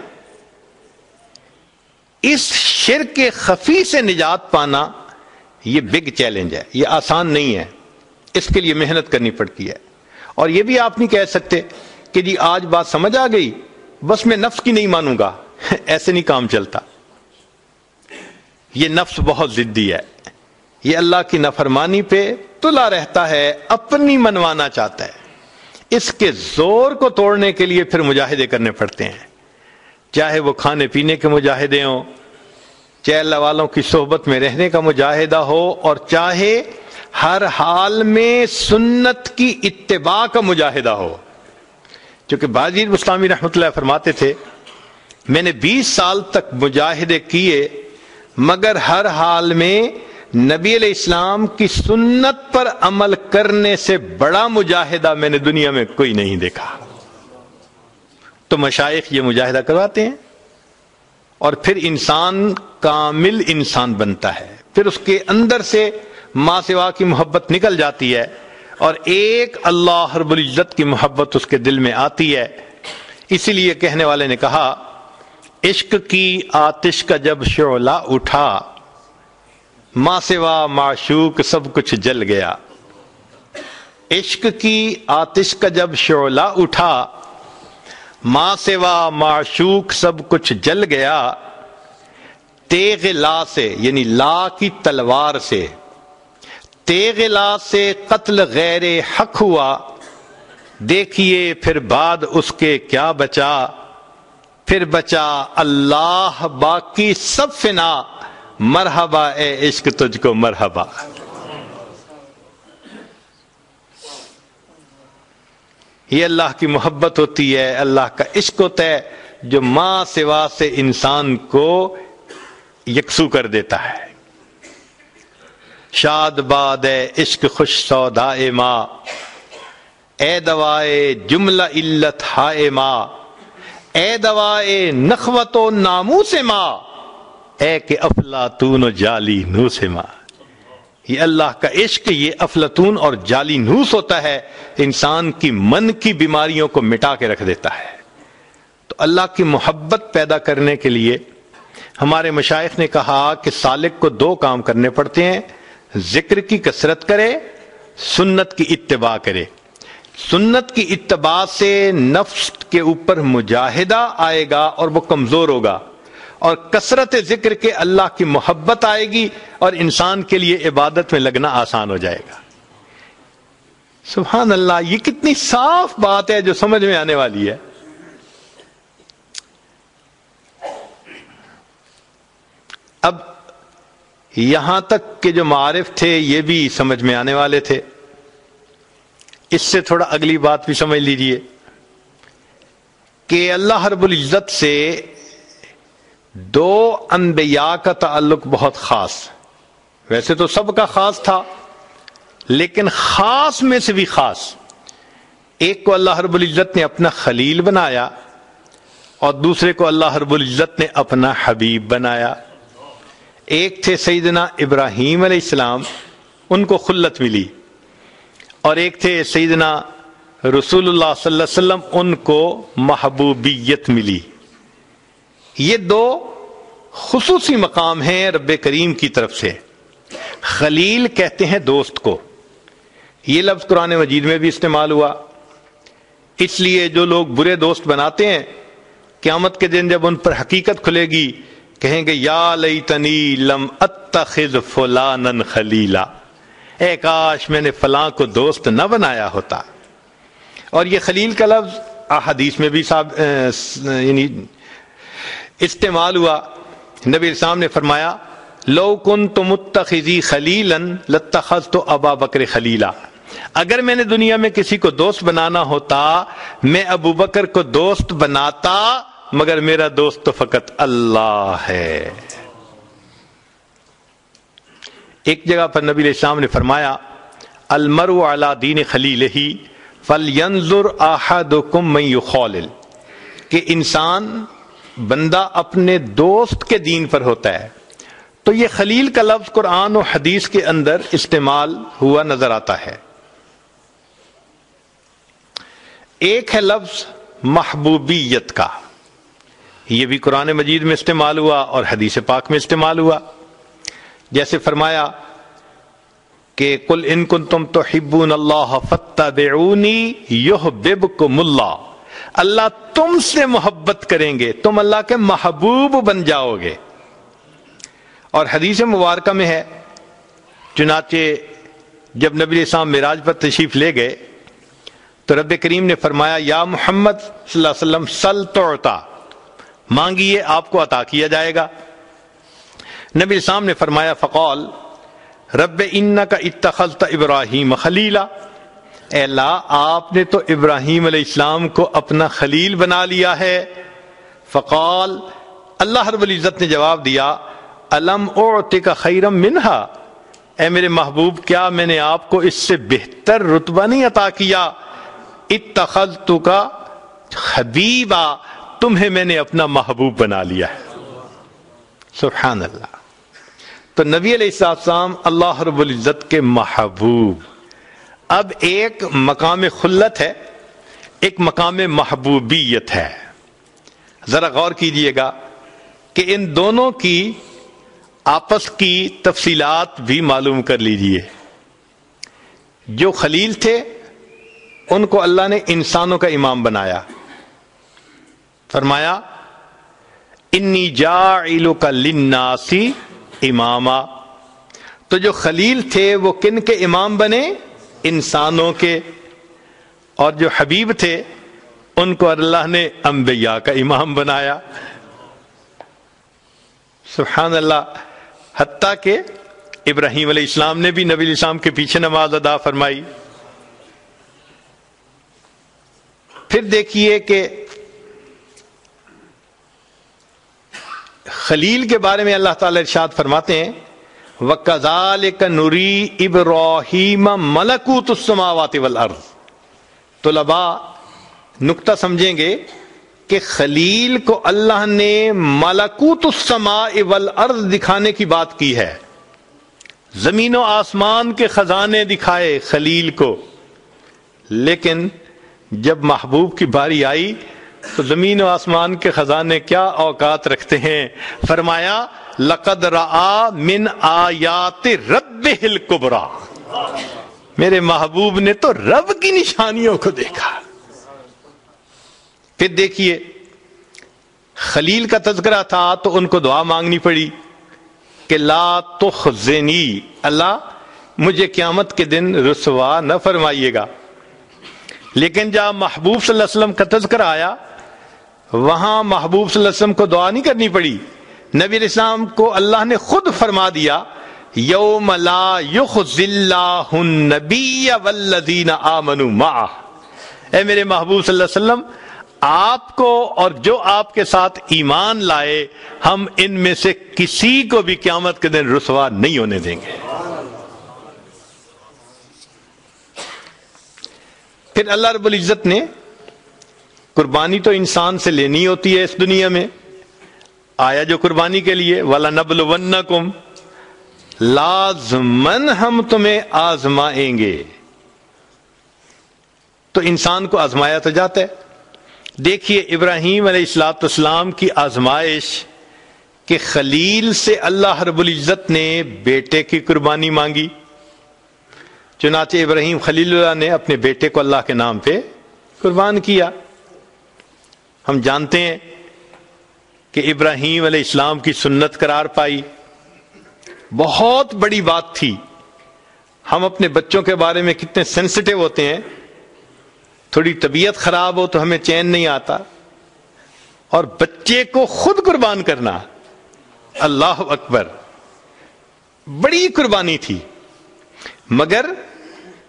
اس شرک خفی سے نجات پانا یہ بگ چیلنج ہے، یہ آسان نہیں ہے، اس کے لیے محنت کرنی پڑتی ہے. اور یہ بھی آپ نہیں کہہ سکتے کہ جی آج بات سمجھ آ گئی بس میں نفس کی نہیں مانوں گا. ایسے نہیں کام چلتا. یہ نفس بہت ضدی ہے، یہ اللہ کی نافرمانی پہ تلا رہتا ہے، اپنی منوانا چاہتا ہے. اس کے زور کو توڑنے کے لیے پھر مجاہدے کرنے پڑتے ہیں، چاہے وہ کھانے پینے کے مجاہدے ہوں، چاہے اللہ والوں کی صحبت میں رہنے کا مجاہدہ ہو، اور چاہے ہر حال میں سنت کی اتباع کا مجاہدہ ہو. چونکہ باجیر بسطامی رحمۃ اللہ فرماتے تھے میں نے 20 سال تک مجاہدے کیے مگر ہر حال میں نبی علیہ السلام کی سنت پر عمل کرنے سے بڑا مجاہدہ میں نے دنیا میں کوئی نہیں دیکھا. تو مشائخ یہ مجاہدہ کرواتے ہیں اور پھر انسان کامل انسان بنتا ہے. پھر اس کے اندر سے ماں سوا کی محبت نکل جاتی ہے اور ایک اللہ رب العزت کی محبت اس کے دل میں آتی ہے. اسی لیے کہنے والے نے کہا عشق کی آتش کا جب شعلہ اٹھا ماں سوا معشوق سب کچھ جل گیا. عشق کی آتش کا جب شعلہ اٹھا ماں سوا معشوق سب کچھ جل گیا. تیغ لا سے یعنی لا کی تلوار سے تیغ لا سے قتل غیر حق ہوا. دیکھیے پھر بعد اس کے کیا بچا. پھر بچا اللہ باقی سب فنا. مرحبا اے عشق تجھ کو مرحبا. یہ اللہ کی محبت ہوتی ہے, اللہ کا عشق ہوتا ہے جو ماں سوا سے انسان کو یکسو کر دیتا ہے. شاد باد اے عشق خوش سودائے ماں اے دوائے جملہ علت ہائے ماں اے دوائے نخوت و ناموس ماں اے کہ افلاطون و جعلی نوس ماں. یہ اللہ کا عشق یہ افلاطون اور جعلی نوس ہوتا ہے, انسان کی من کی بیماریوں کو مٹا کے رکھ دیتا ہے. تو اللہ کی محبت پیدا کرنے کے لیے ہمارے مشائخ نے کہا کہ سالک کو دو کام کرنے پڑتے ہیں, ذکر کی کثرت کرے, سنت کی اتباع کرے. سنت کی اتباع سے نفس کے اوپر مجاہدہ آئے گا اور وہ کمزور ہوگا, اور کثرت ذکر کے اللہ کی محبت آئے گی اور انسان کے لیے عبادت میں لگنا آسان ہو جائے گا. سبحان اللہ, یہ کتنی صاف بات ہے جو سمجھ میں آنے والی ہے. اب یہاں تک کہ جو معارف تھے یہ بھی سمجھ میں آنے والے تھے. اس سے تھوڑا اگلی بات بھی سمجھ لیجئے کہ اللہ رب العزت سے دو انبیاء کا تعلق بہت خاص, ویسے تو سب کا خاص تھا لیکن خاص میں سے بھی خاص. ایک کو اللہ رب العزت نے اپنا خلیل بنایا اور دوسرے کو اللہ رب العزت نے اپنا حبیب بنایا. ایک تھے سیدنا ابراہیم علیہ السلام, ان کو خلت ملی, اور ایک تھے سیدنا رسول اللہ صلی اللہ علیہ وسلم, ان کو محبوبیت ملی. یہ دو خصوصی مقام ہیں رب کریم کی طرف سے. خلیل کہتے ہیں دوست کو, یہ لفظ قرآن مجید میں بھی استعمال ہوا. اس لیے جو لوگ برے دوست بناتے ہیں قیامت کے دن جب ان پر حقیقت کھلے گی کہیں گے یا لیتنی لم اتخذ فلانا خلیلا, اے کاش میں نے فلاں کو دوست نہ بنایا ہوتا. اور یہ خلیل کا لفظ احادیث میں بھی یعنی استعمال ہوا. نبی اسلام نے فرمایا لو کنت متخذی خلیلا لاتخذت ابا بکر خلیلا, اگر میں نے دنیا میں کسی کو دوست بنانا ہوتا میں ابو بکر کو دوست بناتا, مگر میرا دوست تو فقط اللہ ہے. ایک جگہ پر نبی علیہ السلام نے فرمایا المرء علی دین خلیلہ فلینظر احدکم من یخالل, کہ انسان بندہ اپنے دوست کے دین پر ہوتا ہے. تو یہ خلیل کا لفظ قرآن و حدیث کے اندر استعمال ہوا نظر آتا ہے. ایک ہے لفظ محبوبیت کا, یہ بھی قرآن مجید میں استعمال ہوا اور حدیث پاک میں استعمال ہوا. جیسے فرمایا کہ قل ان کنتم تحبون اللہ فاتبعونی یحببکم اللہ, اللہ تم سے محبت کریں گے, تم اللہ کے محبوب بن جاؤ گے. اور حدیث مبارکہ میں ہے, چنانچہ جب نبی علیہ السلام معراج پر تشریف لے گئے تو رب کریم نے فرمایا یا محمد صلی اللہ علیہ وسلم سل تعطا, مانگیے آپ کو عطا کیا جائے گا. نبی علیہ السلام نے فرمایا فقال رب انک اتخذت ابراہیم خلیلا, اے اللہ آپ نے تو ابراہیم علیہ السلام کو اپنا خلیل بنا لیا ہے. فقال, اللہ رب العزت نے جواب دیا الم اعطک خیرا منہا, اے میرے محبوب کیا میں نے آپ کو اس سے بہتر رتبہ نہیں عطا کیا؟ اتخذتک حبیبا، تمہیں میں نے اپنا محبوب بنا لیا ہے۔ سبحان اللہ۔ تو نبی علیہ السلام اللہ رب العزت کے محبوب۔ اب ایک مقام خلت ہے، ایک مقام محبوبیت ہے۔ ذرا غور کیجئے گا کہ ان دونوں کی آپس کی تفصیلات بھی معلوم کر لیجئے۔ جو خلیل تھے ان کو اللہ نے انسانوں کا امام بنایا، فرمایا انی جاعلک للناس اماما۔ تو جو خلیل تھے وہ کن کے امام بنے؟ انسانوں کے۔ اور جو حبیب تھے ان کو اللہ نے انبیاء کا امام بنایا۔ سبحان اللہ۔ حتیٰ کہ ابراہیم علیہ السلام نے بھی نبی علیہ السلام کے پیچھے نماز ادا فرمائی۔ پھر دیکھیے کہ خلیل کے بارے میں اللہ تعالی ارشاد فرماتے ہیں وَكَذَلِكَ نُرِي إِبْرَاهِيمَ مَلَكُوتُ السَّمَاوَاتِ وَالْأَرْضِ۔ طلباء نکتہ سمجھیں گے کہ خلیل کو اللہ نے ملکوت السماء والارض دکھانے کی بات کی ہے، زمین و آسمان کے خزانے دکھائے خلیل کو، لیکن جب محبوب کی باری آئی تو زمین و آسمان کے خزانے کیا اوقات رکھتے ہیں؟ فرمایا لقد رأى من آیات ربہ الکبریٰ، میرے محبوب نے تو رب کی نشانیوں کو دیکھا۔ پھر دیکھیے خلیل کا تذکرہ تھا تو ان کو دعا مانگنی پڑی کہ لا تخزنی، اللہ مجھے قیامت کے دن رسوا نہ فرمائیے گا۔ لیکن جب محبوب صلی اللہ علیہ وسلم کا تذکرہ آیا وہاں محبوب صلی اللہ علیہ وسلم کو دعا نہیں کرنی پڑی، نبی علیہ السلام کو اللہ نے خود فرما دیا یوم لا یخزی اللہ النبی والذین آمنوا معہ۔ اے میرے محبوب صلی اللہ علیہ وسلم، آپ کو اور جو آپ کے ساتھ ایمان لائے ہم ان میں سے کسی کو بھی قیامت کے دن رسوا نہیں ہونے دیں گے۔ پھر اللہ رب العزت نے قربانی تو انسان سے لینی ہوتی ہے اس دنیا میں، آیا جو قربانی کے لیے وَلَنَبْلُوَنَّكُمْ، لازماً ہم تمہیں آزمائیں گے۔ تو انسان کو آزمایا تو جاتا ہے۔ دیکھیے ابراہیم علیہ السلام کی آزمائش کہ خلیل سے اللہ رب العزت نے بیٹے کی قربانی مانگی، چنانچہ ابراہیم خلیل اللہ نے اپنے بیٹے کو اللہ کے نام پہ قربان کیا۔ ہم جانتے ہیں کہ ابراہیم علیہ السلام کی سنت قرار پائی، بہت بڑی بات تھی۔ ہم اپنے بچوں کے بارے میں کتنے سینسٹیو ہوتے ہیں، تھوڑی طبیعت خراب ہو تو ہمیں چین نہیں آتا، اور بچے کو خود قربان کرنا، اللہ اکبر، بڑی قربانی تھی۔ مگر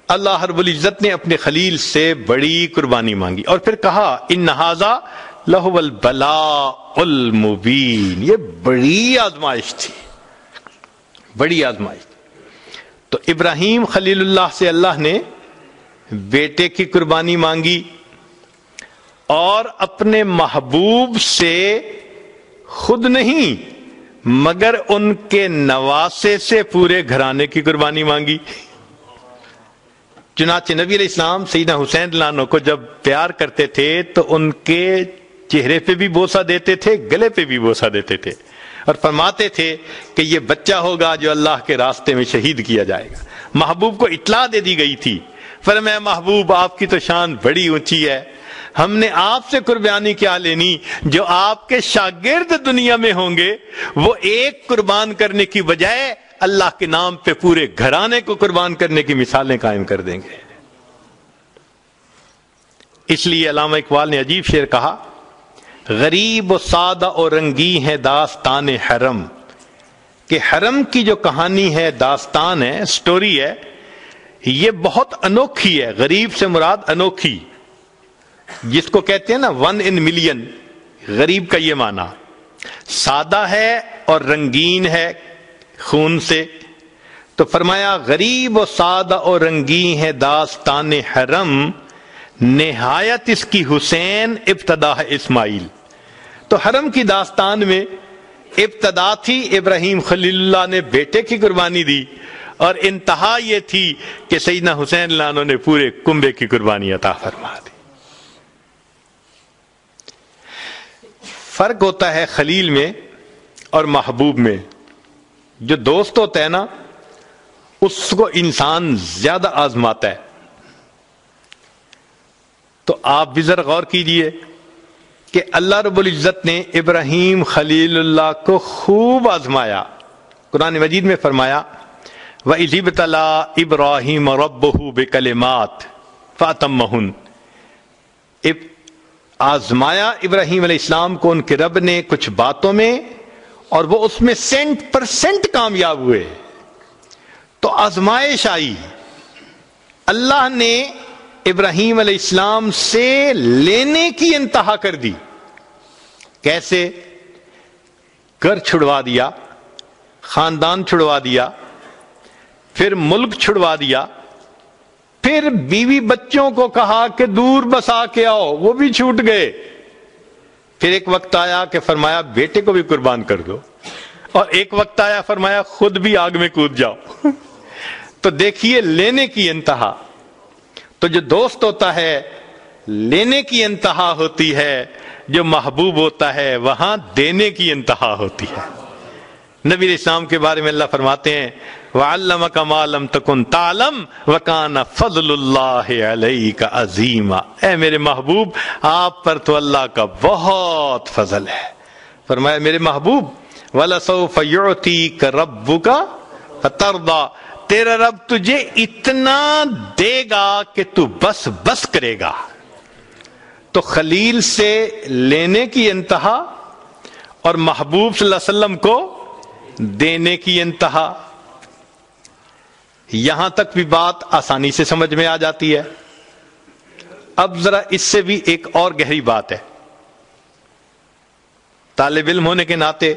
اللہ رب العزت نے اپنے خلیل سے بڑی قربانی مانگی اور پھر کہا ان ھذا لہو البلاء المبین، یہ بڑی آزمائش تھی، بڑی آزمائش۔ تو ابراہیم خلیل اللہ سے اللہ نے بیٹے کی قربانی مانگی اور اپنے محبوب سے خود نہیں مگر ان کے نواسے سے پورے گھرانے کی قربانی مانگی۔ چنانچہ نبی علیہ السلام سیدنا حسین رضی اللہ عنہ کو جب پیار کرتے تھے تو ان کے چہرے پہ بھی بوسہ دیتے تھے، گلے پہ بھی بوسہ دیتے تھے، اور فرماتے تھے کہ یہ بچہ ہوگا جو اللہ کے راستے میں شہید کیا جائے گا۔ محبوب کو اطلاع دے دی گئی تھی، فرمایا محبوب آپ کی تو شان بڑی اونچی ہے، ہم نے آپ سے قربانی کیا لینی، جو آپ کے شاگرد دنیا میں ہوں گے وہ ایک قربان کرنے کی بجائے اللہ کے نام پہ پورے گھرانے کو قربان کرنے کی مثالیں قائم کر دیں گے۔ اس لیے علامہ اقبال نے عجیب شعر کہا غریب و سادہ اور رنگی ہے داستان حرم، کہ حرم کی جو کہانی ہے، داستان ہے، سٹوری ہے، یہ بہت انوکھی ہے۔ غریب سے مراد انوکھی، جس کو کہتے ہیں نا 1 in million، غریب کا یہ معنی۔ سادہ ہے اور رنگین ہے خون سے، تو فرمایا غریب و سادہ اور رنگین ہے داستان حرم، نہایت اس کی حسین ابتدا ہے اسماعیل۔ تو حرم کی داستان میں ابتدا تھی ابراہیم خلیل اللہ نے بیٹے کی قربانی دی، اور انتہا یہ تھی کہ سیدنا حسین لانو نے پورے کنبے کی قربانی عطا فرما دی۔ فرق ہوتا ہے خلیل میں اور محبوب میں۔ جو دوست ہوتا ہے نا اس کو انسان زیادہ آزماتا ہے۔ تو آپ بھی ذرا غور کیجئے کہ اللہ رب العزت نے ابراہیم خلیل اللہ کو خوب آزمایا۔ قرآن مجید میں فرمایا وَإِذِ ابْتَلَىٰ إِبْرَاهِيمَ رَبُّهُ بِكَلِمَاتٍ فَأَتَمَّهُنَّ، آزمایا ابراہیم علیہ السلام کو ان کے رب نے کچھ باتوں میں، اور وہ اس میں 100% کامیاب ہوئے۔ تو آزمائش آئی، اللہ نے ابراہیم علیہ السلام سے لینے کی انتہا کر دی۔ کیسے؟ گھر چھڑوا دیا، خاندان چھڑوا دیا، پھر ملک چھڑوا دیا، پھر بیوی بچوں کو کہا کہ دور بسا کے آؤ، وہ بھی چھوٹ گئے۔ پھر ایک وقت آیا کہ فرمایا بیٹے کو بھی قربان کر دو، اور ایک وقت آیا فرمایا خود بھی آگ میں کود جاؤ۔ تو دیکھیے لینے کی انتہا۔ تو جو دوست ہوتا ہے لینے کی انتہا ہوتی ہے، جو محبوب ہوتا ہے وہاں دینے کی انتہا ہوتی ہے۔ نبی علیہ السلام کے بارے میں اللہ فرماتے ہیں وَعَلَّمَكَ مَا لَمْ تَكُنْ تَعْلَمْ وَكَانَ فَضْلُ اللَّهِ عَلَيْكَ عَظِيمًا۔ اے میرے محبوب آپ پر تو اللہ کا بہت فضل ہے۔ فرمایا میرے محبوب وَلَسَوْفَ يُعْتِيكَ رَبُّكَ فَتَرْضَىٰ، تیرا رب تجھے اتنا دے گا کہ تو بس بس کرے گا۔ تو خلیل سے لینے کی انتہا اور محبوب صلی اللہ علیہ وسلم کو دینے کی انتہا۔ یہاں تک بھی بات آسانی سے سمجھ میں آ جاتی ہے۔ اب ذرا اس سے بھی ایک اور گہری بات ہے۔ طالب علم ہونے کے ناطے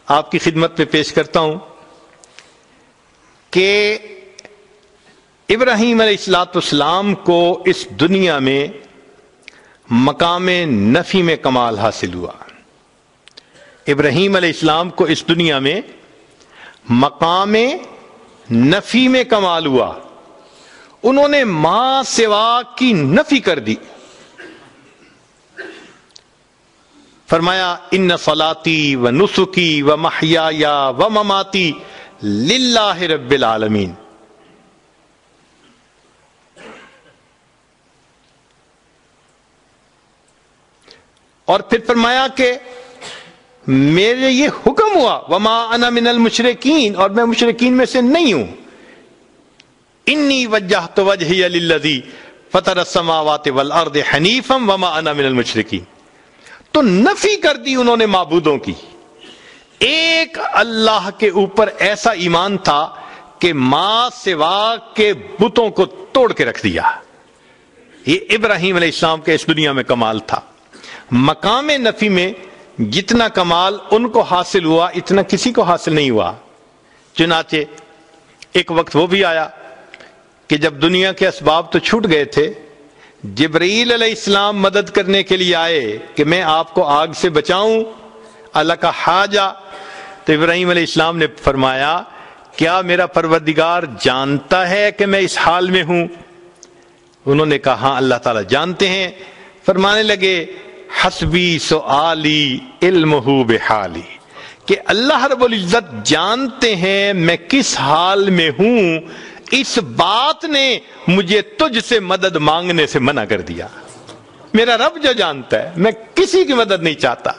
آپ کی خدمت پہ پیش کرتا ہوں کہ ابراہیم علیہ السلام کو اس دنیا میں مقام نفی میں کمال حاصل ہوا۔ ابراہیم علیہ السلام کو اس دنیا میں مقام نفی میں کمال ہوا۔ انہوں نے ماں سوا کی نفی کر دی۔ فرمایا ان صلاتی و نسکی و محیای و مماتی للہ رب العالمین۔ اور پھر فرمایا کہ میرے یہ حکم ہوا وما انا من المشرکین، اور میں مشرکین میں سے نہیں ہوں۔ انی وجہت وجہی للذی فطر السماوات والارض حنیفا وما انا من المشرکین۔ تو نفی کر دی انہوں نے معبودوں کی۔ ایک اللہ کے اوپر ایسا ایمان تھا کہ ماں سوا کے بتوں کو توڑ کے رکھ دیا۔ یہ ابراہیم علیہ السلام کے اس دنیا میں کمال تھا۔ مقام نفی میں جتنا کمال ان کو حاصل ہوا اتنا کسی کو حاصل نہیں ہوا۔ چنانچہ ایک وقت وہ بھی آیا کہ جب دنیا کے اسباب تو چھوٹ گئے تھے، جبرائیل علیہ السلام مدد کرنے کے لیے آئے کہ میں آپ کو آگ سے بچاؤں، اللہ کا حاجہ۔ تو ابراہیم علیہ السلام نے فرمایا کیا میرا پروردگار جانتا ہے کہ میں اس حال میں ہوں؟ انہوں نے کہا ہاں اللہ تعالیٰ جانتے ہیں۔ فرمانے لگے حسبی سؤالی علمہ بحالی، کہ اللہ رب العزت جانتے ہیں میں کس حال میں ہوں، اس بات نے مجھے تجھ سے مدد مانگنے سے منع کر دیا۔ میرا رب جو جانتا ہے، میں کسی کی مدد نہیں چاہتا۔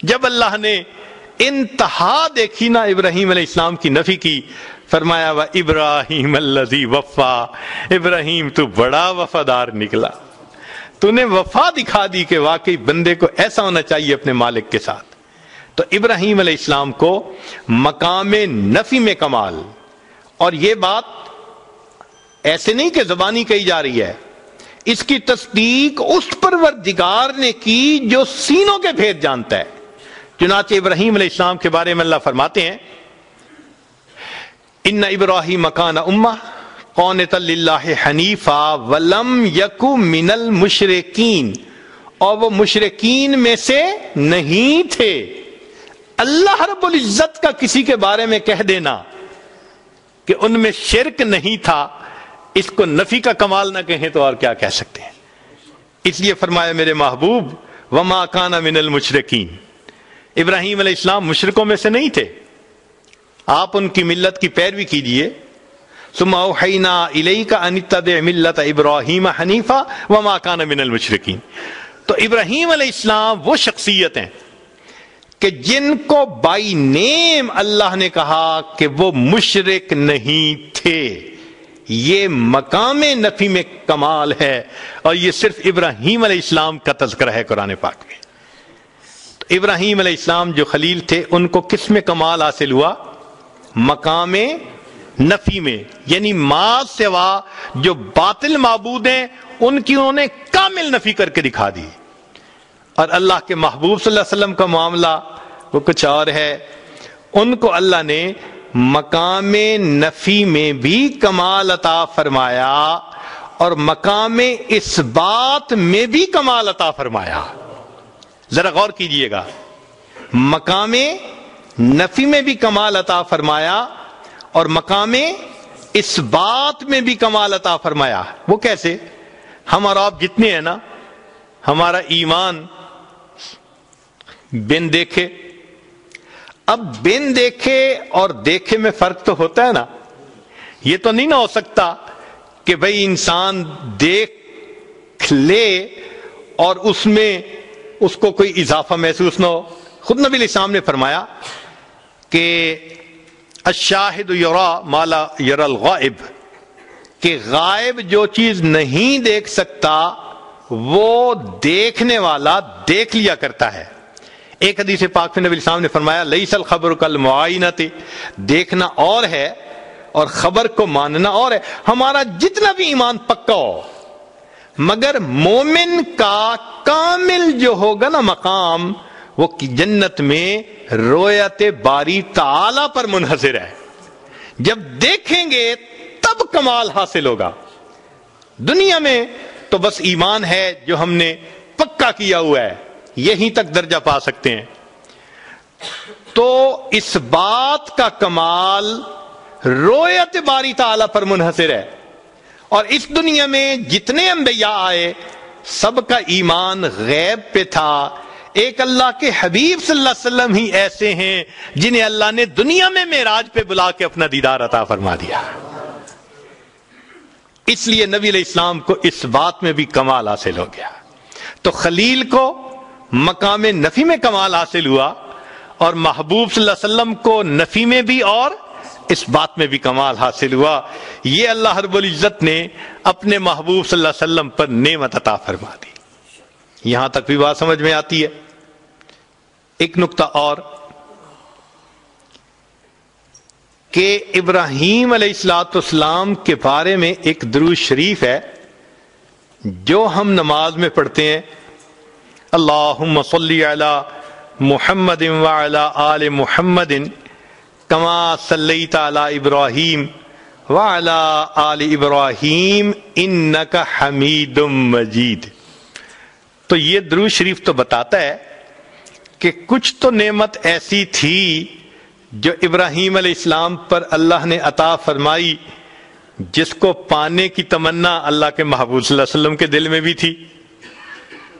جب اللہ نے انتہا دیکھی نا ابراہیم علیہ السلام کی نفی کی، فرمایا وَإِبْرَاهِيمَ الَّذِي وَفَّى، ابراہیم تو بڑا وفادار نکلا، تو نے وفا دکھا دی کہ واقعی بندے کو ایسا ہونا چاہیے اپنے مالک کے ساتھ۔ تو ابراہیم علیہ السلام کو مقام نفی میں کمال، اور یہ بات ایسے نہیں کہ زبانی کہی جا رہی ہے، اس کی تصدیق اس پروردگار نے کی جو سینوں کے بھید جانتا ہے۔ چنانچہ ابراہیم علیہ السلام کے بارے میں اللہ فرماتے ہیں ان ابراہیم کان امہ قانتا للہ حنیفا ولم یک من المشرکین، اور وہ مشرکین میں سے نہیں تھے۔ اللہ رب العزت کا کسی کے بارے میں کہہ دینا کہ ان میں شرک نہیں تھا، اس کو نفی کا کمال نہ کہیں تو اور کیا کہہ سکتے ہیں۔ اس لیے فرمایا میرے محبوب وما کان من المشرکین، ابراہیم علیہ السلام مشرکوں میں سے نہیں تھے، آپ ان کی ملت کی پیروی کیجئے۔ ثم اوحینا الیک ان اتبع ملت ابراہیم حنیفا وما کان من المشرکین۔ تو ابراہیم علیہ السلام وہ شخصیت ہیں کہ جن کو بائی نیم اللہ نے کہا کہ وہ مشرک نہیں تھے۔ یہ مقام نفی میں کمال ہے، اور یہ صرف ابراہیم علیہ السلام کا تذکرہ ہے قرآن پاک میں۔ تو ابراہیم علیہ السلام جو خلیل تھے ان کو کس میں کمال حاصل ہوا؟ مقام نفی میں، یعنی ما سوا جو باطل معبود ہیں ان کی انہوں نے کامل نفی کر کے دکھا دی۔ اور اللہ کے محبوب صلی اللہ علیہ وسلم کا معاملہ وہ کچھ اور ہے، ان کو اللہ نے مقام نفی میں بھی کمال عطا فرمایا اور مقام اس بات میں بھی کمال عطا فرمایا۔ ذرا غور کیجئے گا، مقام نفی میں بھی کمال عطا فرمایا اور مقام اس بات میں بھی کمال عطا فرمایا۔ وہ کیسے؟ ہم اور آپ جتنے ہیں نا، ہمارا ایمان بن دیکھے، اب بن دیکھے اور دیکھے میں فرق تو ہوتا ہے نا۔ یہ تو نہیں نہ ہو سکتا کہ بھئی انسان دیکھ لے اور اس میں اس کو کوئی اضافہ محسوس نہ ہو۔ خود نبی علیہ السلام نے فرمایا کہ الشاہد یرا ما لا یرا الغائب، کہ غائب جو چیز نہیں دیکھ سکتا وہ دیکھنے والا دیکھ لیا کرتا ہے۔ ایک حدیث پاک میں نبی علیہ السلام نے فرمایا لیس الخبر کالمعائنۃ، دیکھنا اور ہے اور خبر کو ماننا اور ہے۔ ہمارا جتنا بھی ایمان پکا ہو، مگر مومن کا کامل جو ہوگا نا مقام، وہ جنت میں رویت باری تعالی پر منحصر ہے۔ جب دیکھیں گے تب کمال حاصل ہوگا۔ دنیا میں تو بس ایمان ہے جو ہم نے پکا کیا ہوا ہے، یہیں تک درجہ پا سکتے ہیں۔ تو اس بات کا کمال رویت باری تعالی پر منحصر ہے، اور اس دنیا میں جتنے انبیاء آئے سب کا ایمان غیب پہ تھا۔ ایک اللہ کے حبیب صلی اللہ علیہ وسلم ہی ایسے ہیں جنہیں اللہ نے دنیا میں معراج پہ بلا کے اپنا دیدار عطا فرما دیا۔ اس لیے نبی علیہ السلام کو اس بات میں بھی کمال حاصل ہو گیا۔ تو خلیل کو مقام نفی میں کمال حاصل ہوا، اور محبوب صلی اللہ علیہ وسلم کو نفی میں بھی اور اس بات میں بھی کمال حاصل ہوا۔ یہ اللہ رب العزت نے اپنے محبوب صلی اللہ علیہ وسلم پر نعمت عطا فرما دی۔ یہاں تک بھی بات سمجھ میں آتی ہے۔ ایک نقطہ اور کہ ابراہیم علیہ الصلوۃ والسلام کے بارے میں ایک درود شریف ہے جو ہم نماز میں پڑھتے ہیں، اللہم صلی علی محمد وعلی آل محمد کما صلیت علی ابراہیم وعلی آل ابراہیم انک حمید مجید۔ تو یہ درود شریف تو بتاتا ہے کہ کچھ تو نعمت ایسی تھی جو ابراہیم علیہ السلام پر اللہ نے عطا فرمائی، جس کو پانے کی تمنا اللہ کے محبوب صلی اللہ علیہ وسلم کے دل میں بھی تھی۔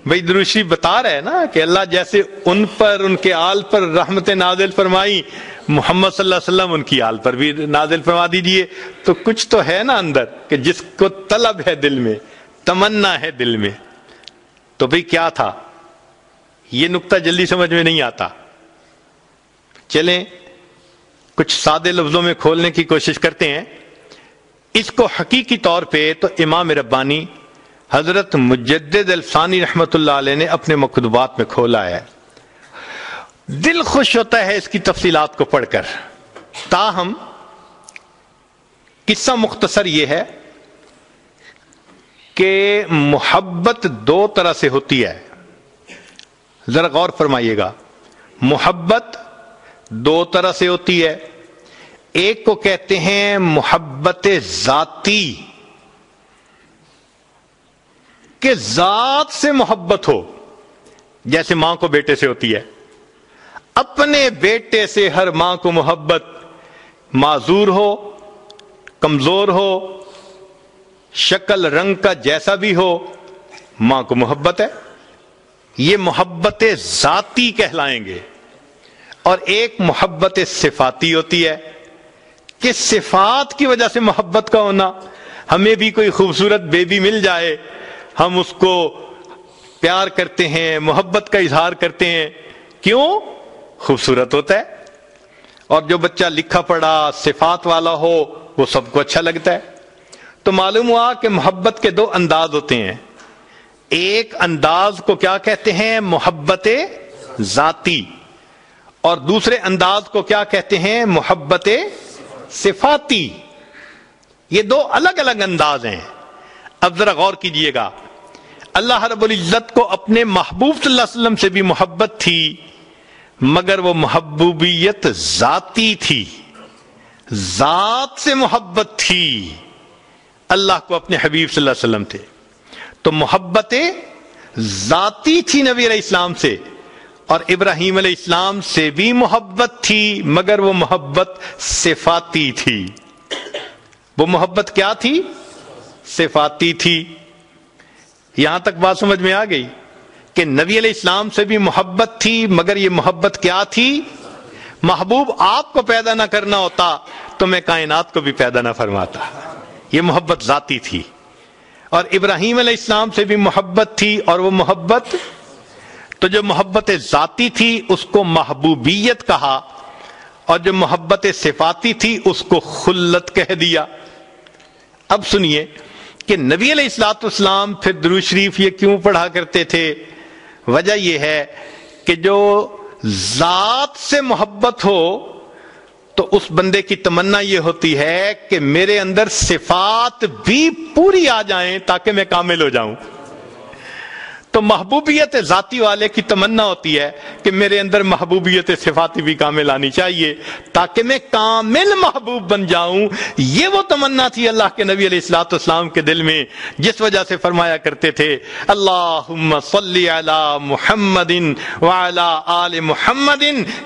بھئی درود شریف بتا رہے ہیں نا کہ اللہ جیسے ان پر، ان کے آل پر رحمت نازل فرمائی، محمد صلی اللہ علیہ وسلم ان کی آل پر بھی نازل فرما دیجئے۔ تو کچھ تو ہے نا اندر کہ جس کو طلب ہے دل میں، تمنا ہے دل میں۔ تو بھئی کیا تھا؟ یہ نقطہ جلدی سمجھ میں نہیں آتا، چلیں کچھ سادے لفظوں میں کھولنے کی کوشش کرتے ہیں اس کو۔ حقیقی طور پہ تو امام ربانی حضرت مجدد الفسانی رحمت اللہ علیہ نے اپنے مکتوبات میں کھولا ہے، دل خوش ہوتا ہے اس کی تفصیلات کو پڑھ کر۔ تاہم قصہ مختصر یہ ہے کہ محبت دو طرح سے ہوتی ہے، ذرا غور فرمائیے گا۔ محبت دو طرح سے ہوتی ہے، ایک کو کہتے ہیں محبت ذاتی، کہ ذات سے محبت ہو، جیسے ماں کو بیٹے سے ہوتی ہے، اپنے بیٹے سے ہر ماں کو محبت، معذور ہو، کمزور ہو، شکل رنگ کا جیسا بھی ہو، ماں کو محبت ہے، یہ محبت ذاتی کہلائیں گے۔ اور ایک محبت صفاتی ہوتی ہے کہ صفات کی وجہ سے محبت کا ہونا، ہمیں بھی کوئی خوبصورت بیبی مل جائے، ہم اس کو پیار کرتے ہیں، محبت کا اظہار کرتے ہیں، کیوں؟ خوبصورت ہوتا ہے۔ اور جو بچہ لکھا پڑھا صفات والا ہو وہ سب کو اچھا لگتا ہے۔ تو معلوم ہوا کہ محبت کے دو انداز ہوتے ہیں، ایک انداز کو کیا کہتے ہیں؟ محبت ذاتی، اور دوسرے انداز کو کیا کہتے ہیں؟ محبت صفاتی۔ یہ دو الگ الگ انداز ہیں۔ اب ذرا غور کیجئے گا، اللہ رب العزت کو اپنے محبوب صلی اللہ علیہ وسلم سے بھی محبت تھی، مگر وہ محبوبیت ذاتی تھی، ذات سے محبت تھی۔ اللہ کو اپنے حبیب صلی اللہ علیہ وسلم تھے تو محبت ذاتی تھی نبی علیہ السلام سے، اور ابراہیم علیہ السلام سے بھی محبت تھی، مگر وہ محبت صفاتی تھی۔ وہ محبت کیا تھی؟ صفاتی تھی۔ یہاں تک بات سمجھ میں آ گئی کہ نبی علیہ السلام سے بھی محبت تھی، مگر یہ محبت کیا تھی؟ محبوب آپ کو پیدا نہ کرنا ہوتا تو میں کائنات کو بھی پیدا نہ فرماتا۔ یہ محبت ذاتی تھی۔ اور ابراہیم علیہ السلام سے بھی محبت تھی، اور وہ محبت، تو جو محبت ذاتی تھی اس کو محبوبیت کہا، اور جو محبت صفاتی تھی اس کو خلت کہہ دیا۔ اب سنیے کہ نبی علیہ الصلوۃ والسلام پھر درود شریف یہ کیوں پڑھا کرتے تھے؟ وجہ یہ ہے کہ جو ذات سے محبت ہو تو اس بندے کی تمنا یہ ہوتی ہے کہ میرے اندر صفات بھی پوری آ جائیں تاکہ میں کامل ہو جاؤں۔ تو محبوبیت ذاتی والے کی تمنا ہوتی ہے کہ میرے اندر محبوبیت صفاتی بھی کامل آنی چاہیے تاکہ میں کامل محبوب بن جاؤں۔ یہ وہ تمنا تھی اللہ کے نبی علیہ الصلوۃ والسلام کے دل میں، جس وجہ سے فرمایا کرتے تھے اللہم صلی علی محمد وعلی آل محمد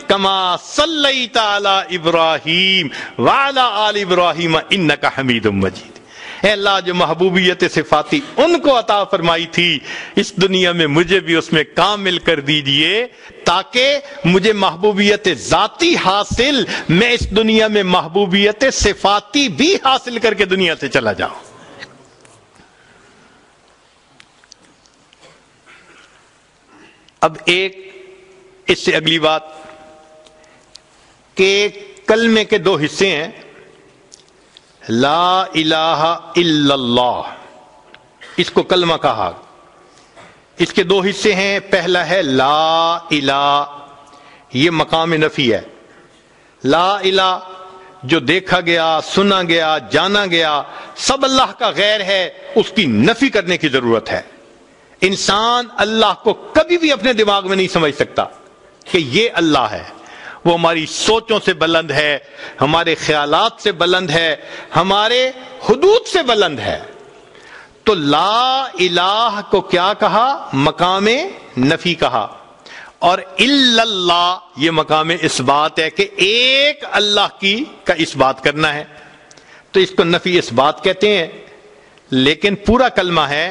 کما صلیت علی ابراہیم وعلی آل ابراہیم انک حمید مجید۔ اے اللہ، جو محبوبیت صفاتی ان کو عطا فرمائی تھی، اس دنیا میں مجھے بھی اس میں کامل کر دیجئے تاکہ مجھے محبوبیت ذاتی حاصل، میں اس دنیا میں محبوبیت صفاتی بھی حاصل کر کے دنیا سے چلا جاؤں۔ اب ایک اس سے اگلی بات کہ کلمے کے دو حصے ہیں، لا الہ الا اللہ، اس کو کلمہ کہا۔ اس کے دو حصے ہیں، پہلا ہے لا الہ، یہ مقام نفی ہے۔ لا الہ جو دیکھا گیا، سنا گیا، جانا گیا، سب اللہ کا غیر ہے، اس کی نفی کرنے کی ضرورت ہے۔ انسان اللہ کو کبھی بھی اپنے دماغ میں نہیں سمجھ سکتا کہ یہ اللہ ہے۔ وہ ہماری سوچوں سے بلند ہے، ہمارے خیالات سے بلند ہے، ہمارے حدود سے بلند ہے۔ تو لا الہ کو کیا کہا؟ مقام نفی کہا۔ اور الا اللہ یہ مقام اس بات ہے کہ ایک اللہ کا اس بات کرنا ہے، تو اس کو نفی اس بات کہتے ہیں۔ لیکن پورا کلمہ ہے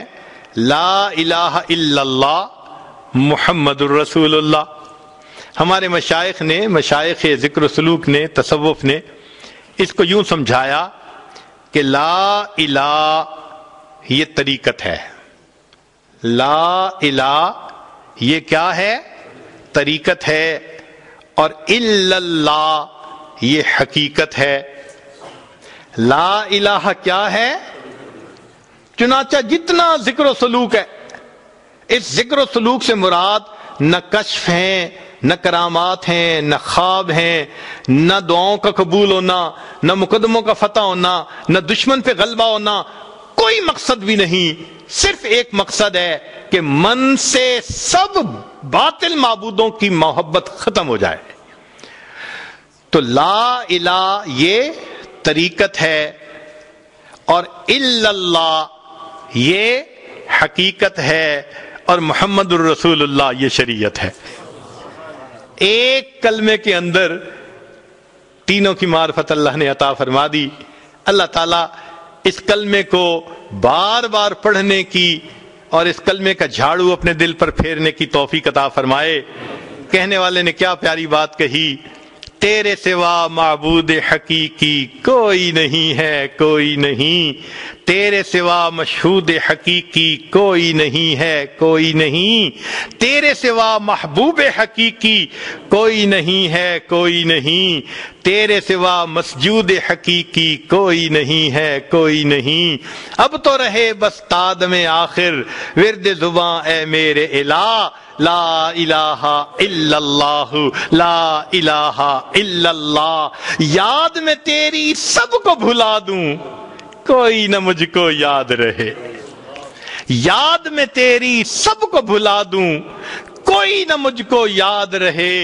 لا الہ الا اللہ محمد الرسول اللہ۔ ہمارے مشائخ نے، مشائخ ذکر و سلوک نے، تصوف نے اس کو یوں سمجھایا کہ لا الہ یہ طریقت ہے، لا الہ یہ کیا ہے؟ طریقت ہے، اور الا اللہ یہ حقیقت ہے۔ لا الہ کیا ہے؟ چنانچہ جتنا ذکر و سلوک ہے، اس ذکر و سلوک سے مراد نہ کشف ہیں، نہ کرامات ہیں، نہ خواب ہیں، نہ دعاؤں کا قبول ہونا، نہ مقدموں کا فتح ہونا، نہ دشمن پہ غلبہ ہونا، کوئی مقصد بھی نہیں۔ صرف ایک مقصد ہے کہ من سے سب باطل معبودوں کی محبت ختم ہو جائے۔ تو لا الہ یہ طریقت ہے اور الا اللہ یہ حقیقت ہے اور محمد الرسول اللہ یہ شریعت ہے. ایک کلمے کے اندر تینوں کی معرفت اللہ نے عطا فرما دی. اللہ تعالیٰ اس کلمے کو بار بار پڑھنے کی اور اس کلمے کا جھاڑو اپنے دل پر پھیرنے کی توفیق عطا فرمائے. کہنے والے نے کیا پیاری بات کہی, تیرے سوا معبود حقیقی کوئی نہیں ہے, کوئی نہیں. تیرے سوا مشہود حقیقی کوئی نہیں ہے, کوئی نہیں. تیرے سوا محبوب حقیقی کوئی نہیں ہے, کوئی نہیں. تیرے سوا مسجود حقیقی کوئی نہیں ہے, کوئی نہیں. اب تو رہے بس تادم آخر ورد زباں اے میرے الہ, لا الہ الا اللہ, لا الہ الا اللہ. یاد میں تیری سب کو بھلا دوں, کوئی نہ مجھ کو یاد رہے. یاد میں تیری سب کو بھلا دوں, کوئی نہ مجھ کو یاد رہے.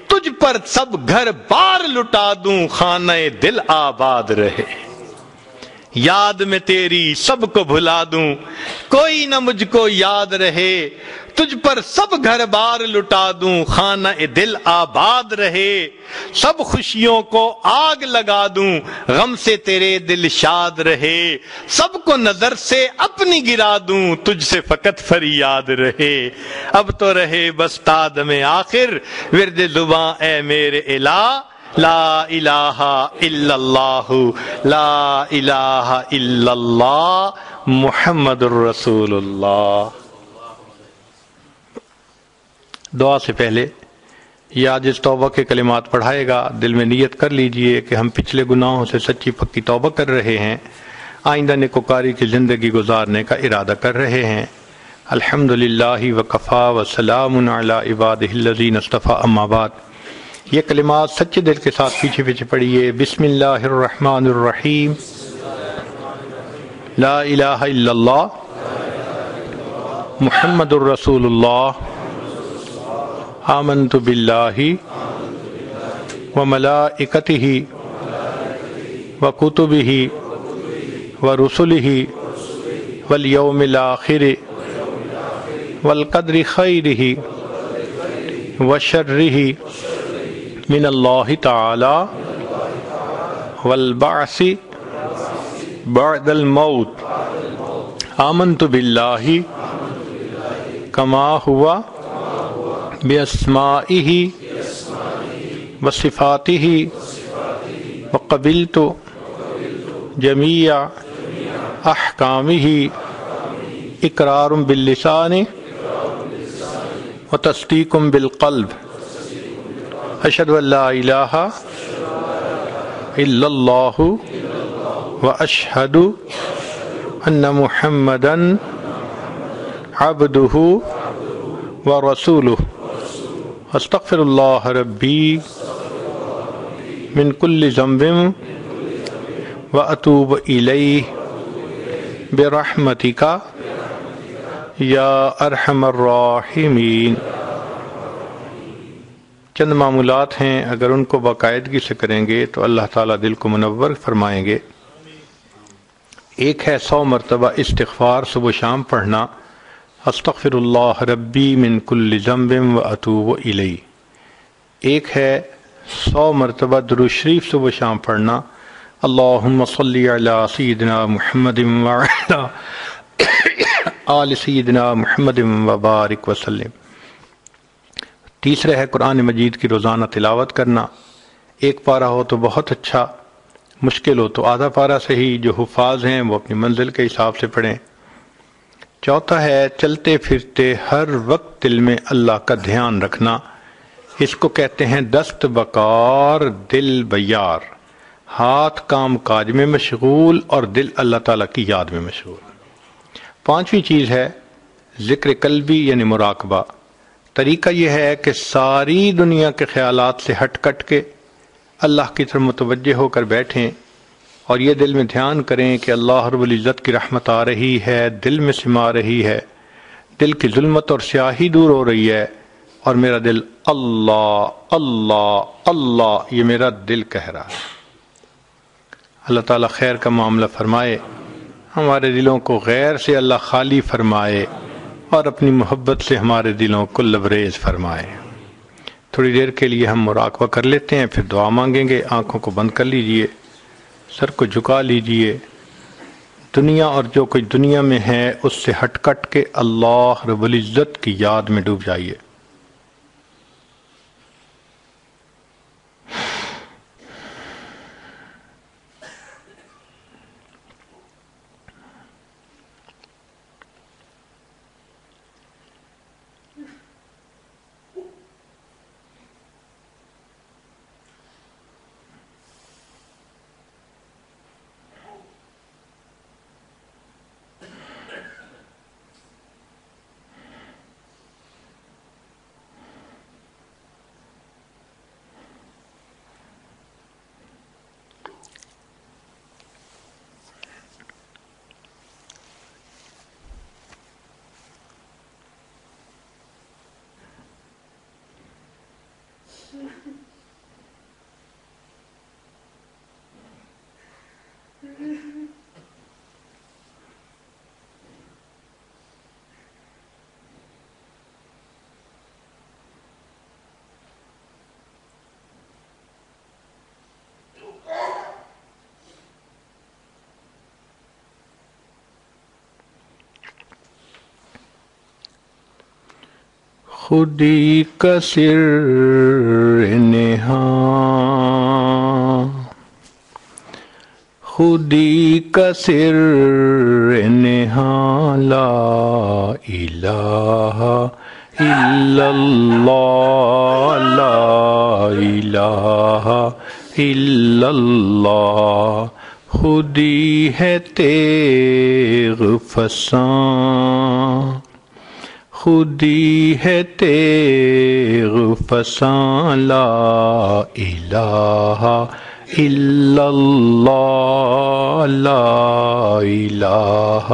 تجھ پر سب گھر بار لٹا دوں, خانہ دل آباد رہے. یاد میں تیری سب کو بھلا دوں, کوئی نہ مجھ کو یاد رہے. تجھ پر سب گھر بار لٹا دوں, خانہ دل آباد رہے. سب خوشیوں کو آگ لگا دوں, غم سے تیرے دل شاد رہے. سب کو نظر سے اپنی گرا دوں, تجھ سے فقط فریاد رہے. اب تو رہے بس تادم آخر ورد زباں اے میرے الہ, لا الہ الا اللہ, لا الہ الا اللہ محمد الرسول اللہ. دعا سے پہلے یہ آج اس توبہ کے کلمات پڑھائے گا, دل میں نیت کر لیجئے کہ ہم پچھلے گناہوں سے سچی پکی توبہ کر رہے ہیں, آئندہ نیکوکاری کی زندگی گزارنے کا ارادہ کر رہے ہیں. الحمدللہ وکفا وسلام علی عبادہ الذین اصطفیٰ, اما بعد. یہ کلمات سچے دل کے ساتھ پیچھے پیچھے پڑھیے. بسم اللہ الرحمن الرحیم. لا الہ الا اللہ محمد الرسول اللہ. آمنت باللہ وملائکتہ وکتبہ ورسلہ والیوم الآخر والقدر خیرہ وشرہ من اللہ تعالی والبعث بعد الموت. آمنت باللہ کما ہوا باسمائہ وصفاتہ وقبلت جمیع احکامہ اقرار باللسان وتصدیق بالقلب. اشہد ان لا الہ الا اللہ واشہد ان محمدا عبدہ ورسولہ. استغفر اللہ ربی من کل ذنب واتوب الیہ برحمتک یا ارحم الراحمین. چند معمولات ہیں, اگر ان کو باقاعدگی سے کریں گے تو اللہ تعالیٰ دل کو منور فرمائیں گے. ایک ہے 100 مرتبہ استغفار صبح شام پڑھنا, استغفر اللہ ربی من کل ذنب واتوب الیہ. ایک ہے 100 مرتبہ درود شریف صبح شام پڑھنا, اللہم صلی علی سیدنا محمد وعلی آل سیدنا محمد وبارک وسلم. تیسرے ہے قرآن مجید کی روزانہ تلاوت کرنا. ایک پارہ ہو تو بہت اچھا, مشکل ہو تو آدھا پارہ سے ہی. جو حفاظ ہیں وہ اپنی منزل کے حساب سے پڑھیں. چوتھا ہے چلتے پھرتے ہر وقت دل میں اللہ کا دھیان رکھنا. اس کو کہتے ہیں دست بکار دل بیار, ہاتھ کام کاج میں مشغول اور دل اللہ تعالیٰ کی یاد میں مشغول. پانچویں چیز ہے ذکر قلبی یعنی مراقبہ. طریقہ یہ ہے کہ ساری دنیا کے خیالات سے ہٹ کٹ کے اللہ کی طرف متوجہ ہو کر بیٹھیں اور یہ دل میں دھیان کریں کہ اللہ رب العزت کی رحمت آ رہی ہے, دل میں سما رہی ہے, دل کی ظلمت اور سیاہی دور ہو رہی ہے اور میرا دل اللہ اللہ اللہ، یہ میرا دل کہہ رہا ہے۔ اللہ تعالیٰ خیر کا معاملہ فرمائے، ہمارے دلوں کو غیر سے اللہ خالی فرمائے اور اپنی محبت سے ہمارے دلوں کو لبریز فرمائے۔ تھوڑی دیر کے لیے ہم مراقبہ کر لیتے ہیں، پھر دعا مانگیں گے۔ آنکھوں کو بند کر لیجئے، سر کو جھکا لیجئے، دنیا اور جو کچھ دنیا میں ہے اس سے ہٹ کٹ کے اللہ رب العزت کی یاد میں ڈوب جائیے۔ خودی کا سر نہاں، خودی کا سر نہاں، لا الہ الا اللہ، لا الہ الا اللہ، خودی ہے تیغ فساں، خودی ہے تیغ فساں، لا الہ الا اللہ، لا الہ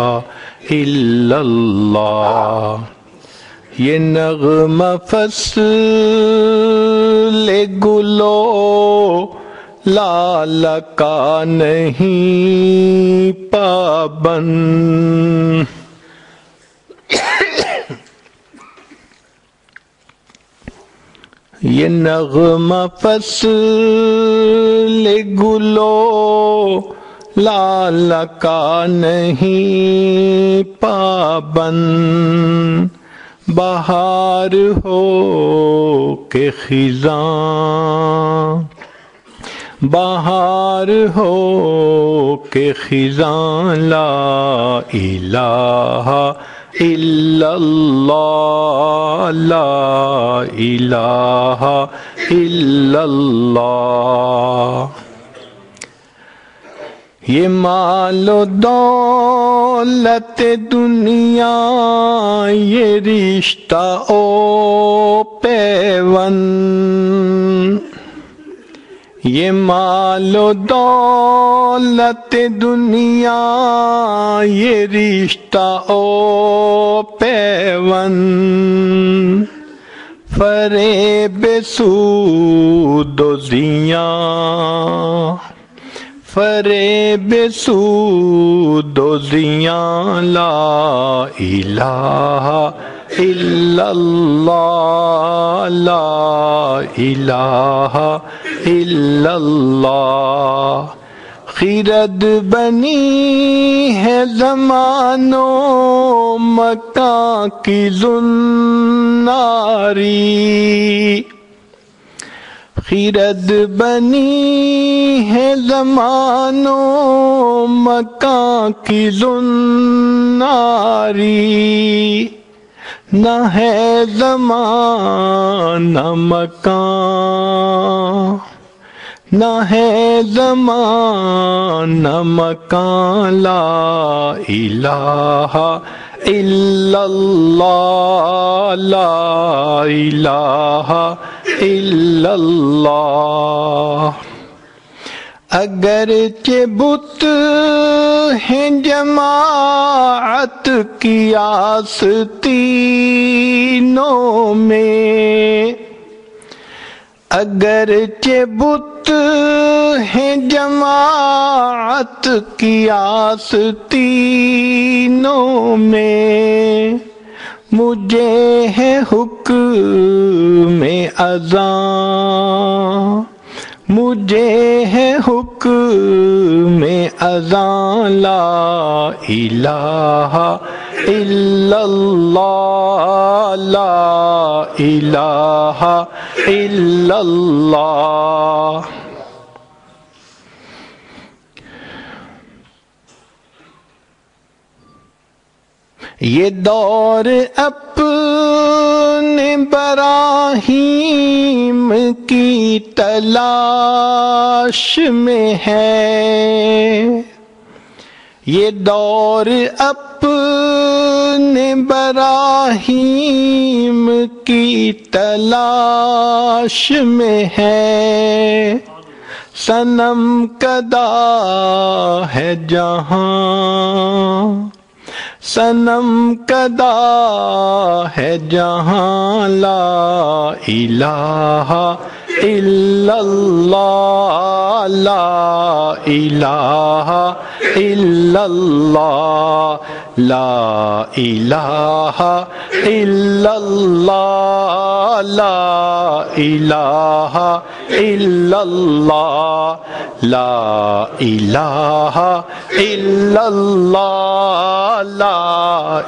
الا اللہ۔ یہ نغمہ فصل گلو لال کا نہیں پابند، یہ نغمہ فصل گلو لال کا نہیں پابند، بہار ہو کہ خزاں، بہار ہو کہ خزاں، لا الہ الا اللہ، لا الہ الا اللہ۔ یہ مال و دولت دنیا، یہ رشتہ او پیوند، یہ مال و دولت دنیا، یہ رشتہ او پیوند، فریب سود و زیاں، فریب سود و زیاں، لا الہ الا اللہ، لا الہ الا اللہ۔ خرد بنی ہے زمان و مکان کی زناری، خرد بنی ہے زمان و مکان کی زناری، نہ ہے زمان نہ مکان، نہ ہے زمان نہ مکان، لا الہ الا اللہ، لا الہ الا اللہ۔ اگرچہ بت ہیں جماعت کی آستینوں میں، اگرچہ بت ہیں جماعت کی آستینوں میں، مجھے ہے حکم اذان، مجھے ہے حکم اذان، لا الہ الا اللہ، لا الہ الا اللہ۔ یہ دور اپنے براہیم کی تلاش میں ہے، یہ دور اپنے براہیم کی تلاش میں ہے، صنم کدا ہے جہاں، صنم کدا ہے جہاں، لا الہ الا اللہ، لا الہ الا اللہ، لا الہ الا اللہ، لا الہ الا اللہ، لا الہ الا اللہ، لا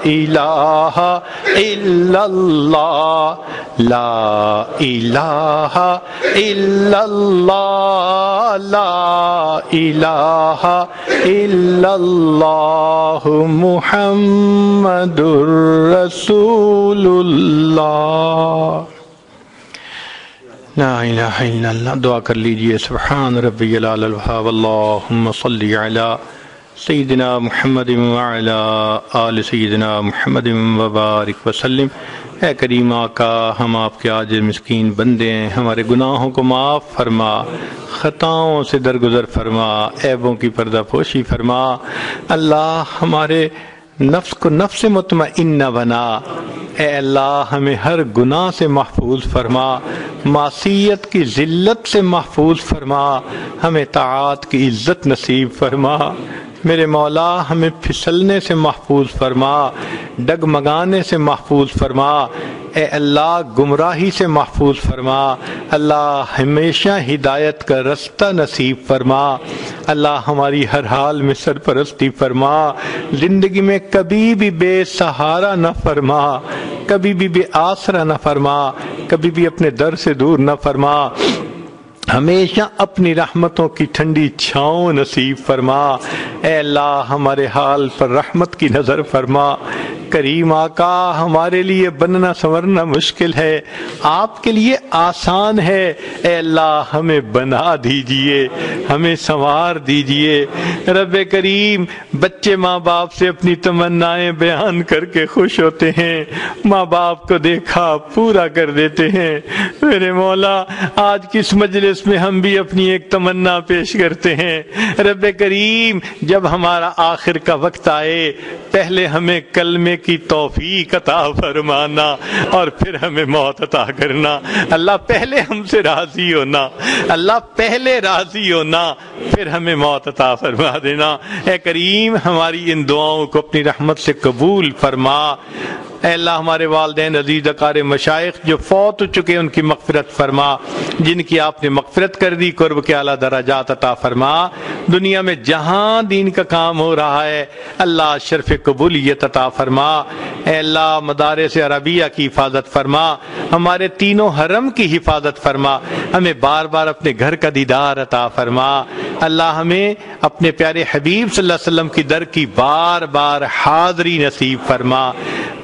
الہ الا اللہ، لا الہ الا اللہ، لا الہ الا اللہ، محمد رسول اللہ۔ لا الہ الا اللہ۔ دعا کر لیجئے، سبحان ربی العلی الوہاب، اللہم صلی علی سیدنا محمد وعلی آل سیدنا محمد وبارک وسلم۔ اے کریم آقا، ہم آپ کے عاجز مسکین بندے ہیں، ہمارے گناہوں کو معاف فرما، خطاؤں سے درگزر فرما، عیبوں کی پردہ پوشی فرما۔ اللہ، ہمارے نفس کو نفس مطمئنہ بنا، اے اللہ ہمیں ہر گناہ سے محفوظ فرما، معصیت کی ذلت سے محفوظ فرما، ہمیں طاعات کی عزت نصیب فرما۔ میرے مولا، ہمیں پھسلنے سے محفوظ فرما، ڈگمگانے سے محفوظ فرما، اے اللہ گمراہی سے محفوظ فرما۔ اللہ ہمیشہ ہدایت کا رستہ نصیب فرما۔ اللہ ہماری ہر حال میں سرپرستی فرما، زندگی میں کبھی بھی بے سہارا نہ فرما، کبھی بھی بے آسرا نہ فرما، کبھی بھی اپنے در سے دور نہ فرما، ہمیشہ اپنی رحمتوں کی ٹھنڈی چھاؤں نصیب فرما۔ اے اللہ ہمارے حال پر رحمت کی نظر فرما۔ کریم آقا، ہمارے لیے بننا سنورنا مشکل ہے، آپ کے لیے آسان ہے، اے اللہ ہمیں بنا دیجئے، ہمیں سنوار دیجئے۔ رب کریم، بچے ماں باپ سے اپنی تمنائیں بیان کر کے خوش ہوتے ہیں، ماں باپ کو دیکھا پورا کر دیتے ہیں۔ میرے مولا، آج کس مجلس میں ہم بھی اپنی ایک تمنا پیش کرتے ہیں، رب کریم جب ہمارا آخر کا وقت آئے، پہلے ہمیں کلمے کی توفیق عطا فرمانا اور پھر ہمیں موت عطا کرنا۔ اللہ پہلے ہم سے راضی ہونا، اللہ پہلے راضی ہونا، پھر ہمیں موت عطا فرما دینا۔ اے کریم، ہماری ان دعاؤں کو اپنی رحمت سے قبول فرما۔ اے اللہ ہمارے والدین عزیز اقارب مشائخ جو فوت ہو چکے ان کی مغفرت فرما، جن کی آپ نے مغفرت کر دی قرب کے اعلیٰ درجات عطا فرما۔ دنیا میں جہاں دین کا کام ہو رہا ہے اللہ شرف قبولیت عطا فرما۔ اے اللہ مدارس عربیہ کی حفاظت فرما، ہمارے تینوں حرم کی حفاظت فرما، ہمیں بار بار اپنے گھر کا دیدار عطا فرما۔ اللہ ہمیں اپنے پیارے حبیب صلی اللہ علیہ وسلم کی در کی بار بار حاضری نصیب فرما،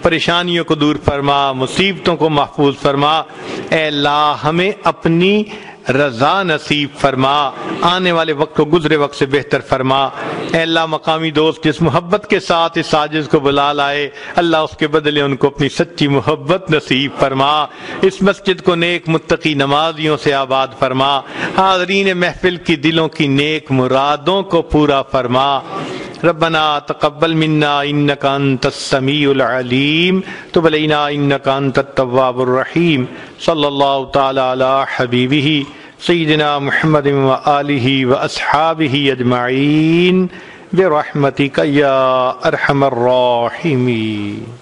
پریشانیوں کو دور فرما، مصیبتوں کو محفوظ فرما۔ اے اللہ ہمیں اپنی رضا نصیب فرما، آنے والے وقت کو گزرے وقت سے بہتر فرما۔ اے اللہ مقامی دوست جس محبت کے ساتھ اس عاجز کو بلا لائے، اللہ اس کے بدلے ان کو اپنی سچی محبت نصیب فرما۔ اس مسجد کو نیک متقی نمازیوں سے آباد فرما، حاضرین محفل کی دلوں کی نیک مرادوں کو پورا فرما۔ ربنا تقبل منا انك انت السميع العليم تب علينا انك انت التواب الرحيم صلى الله تعالى على حبيبه سيدنا محمد وآله وأصحابه أجمعين برحمتك يا أرحم الراحمين.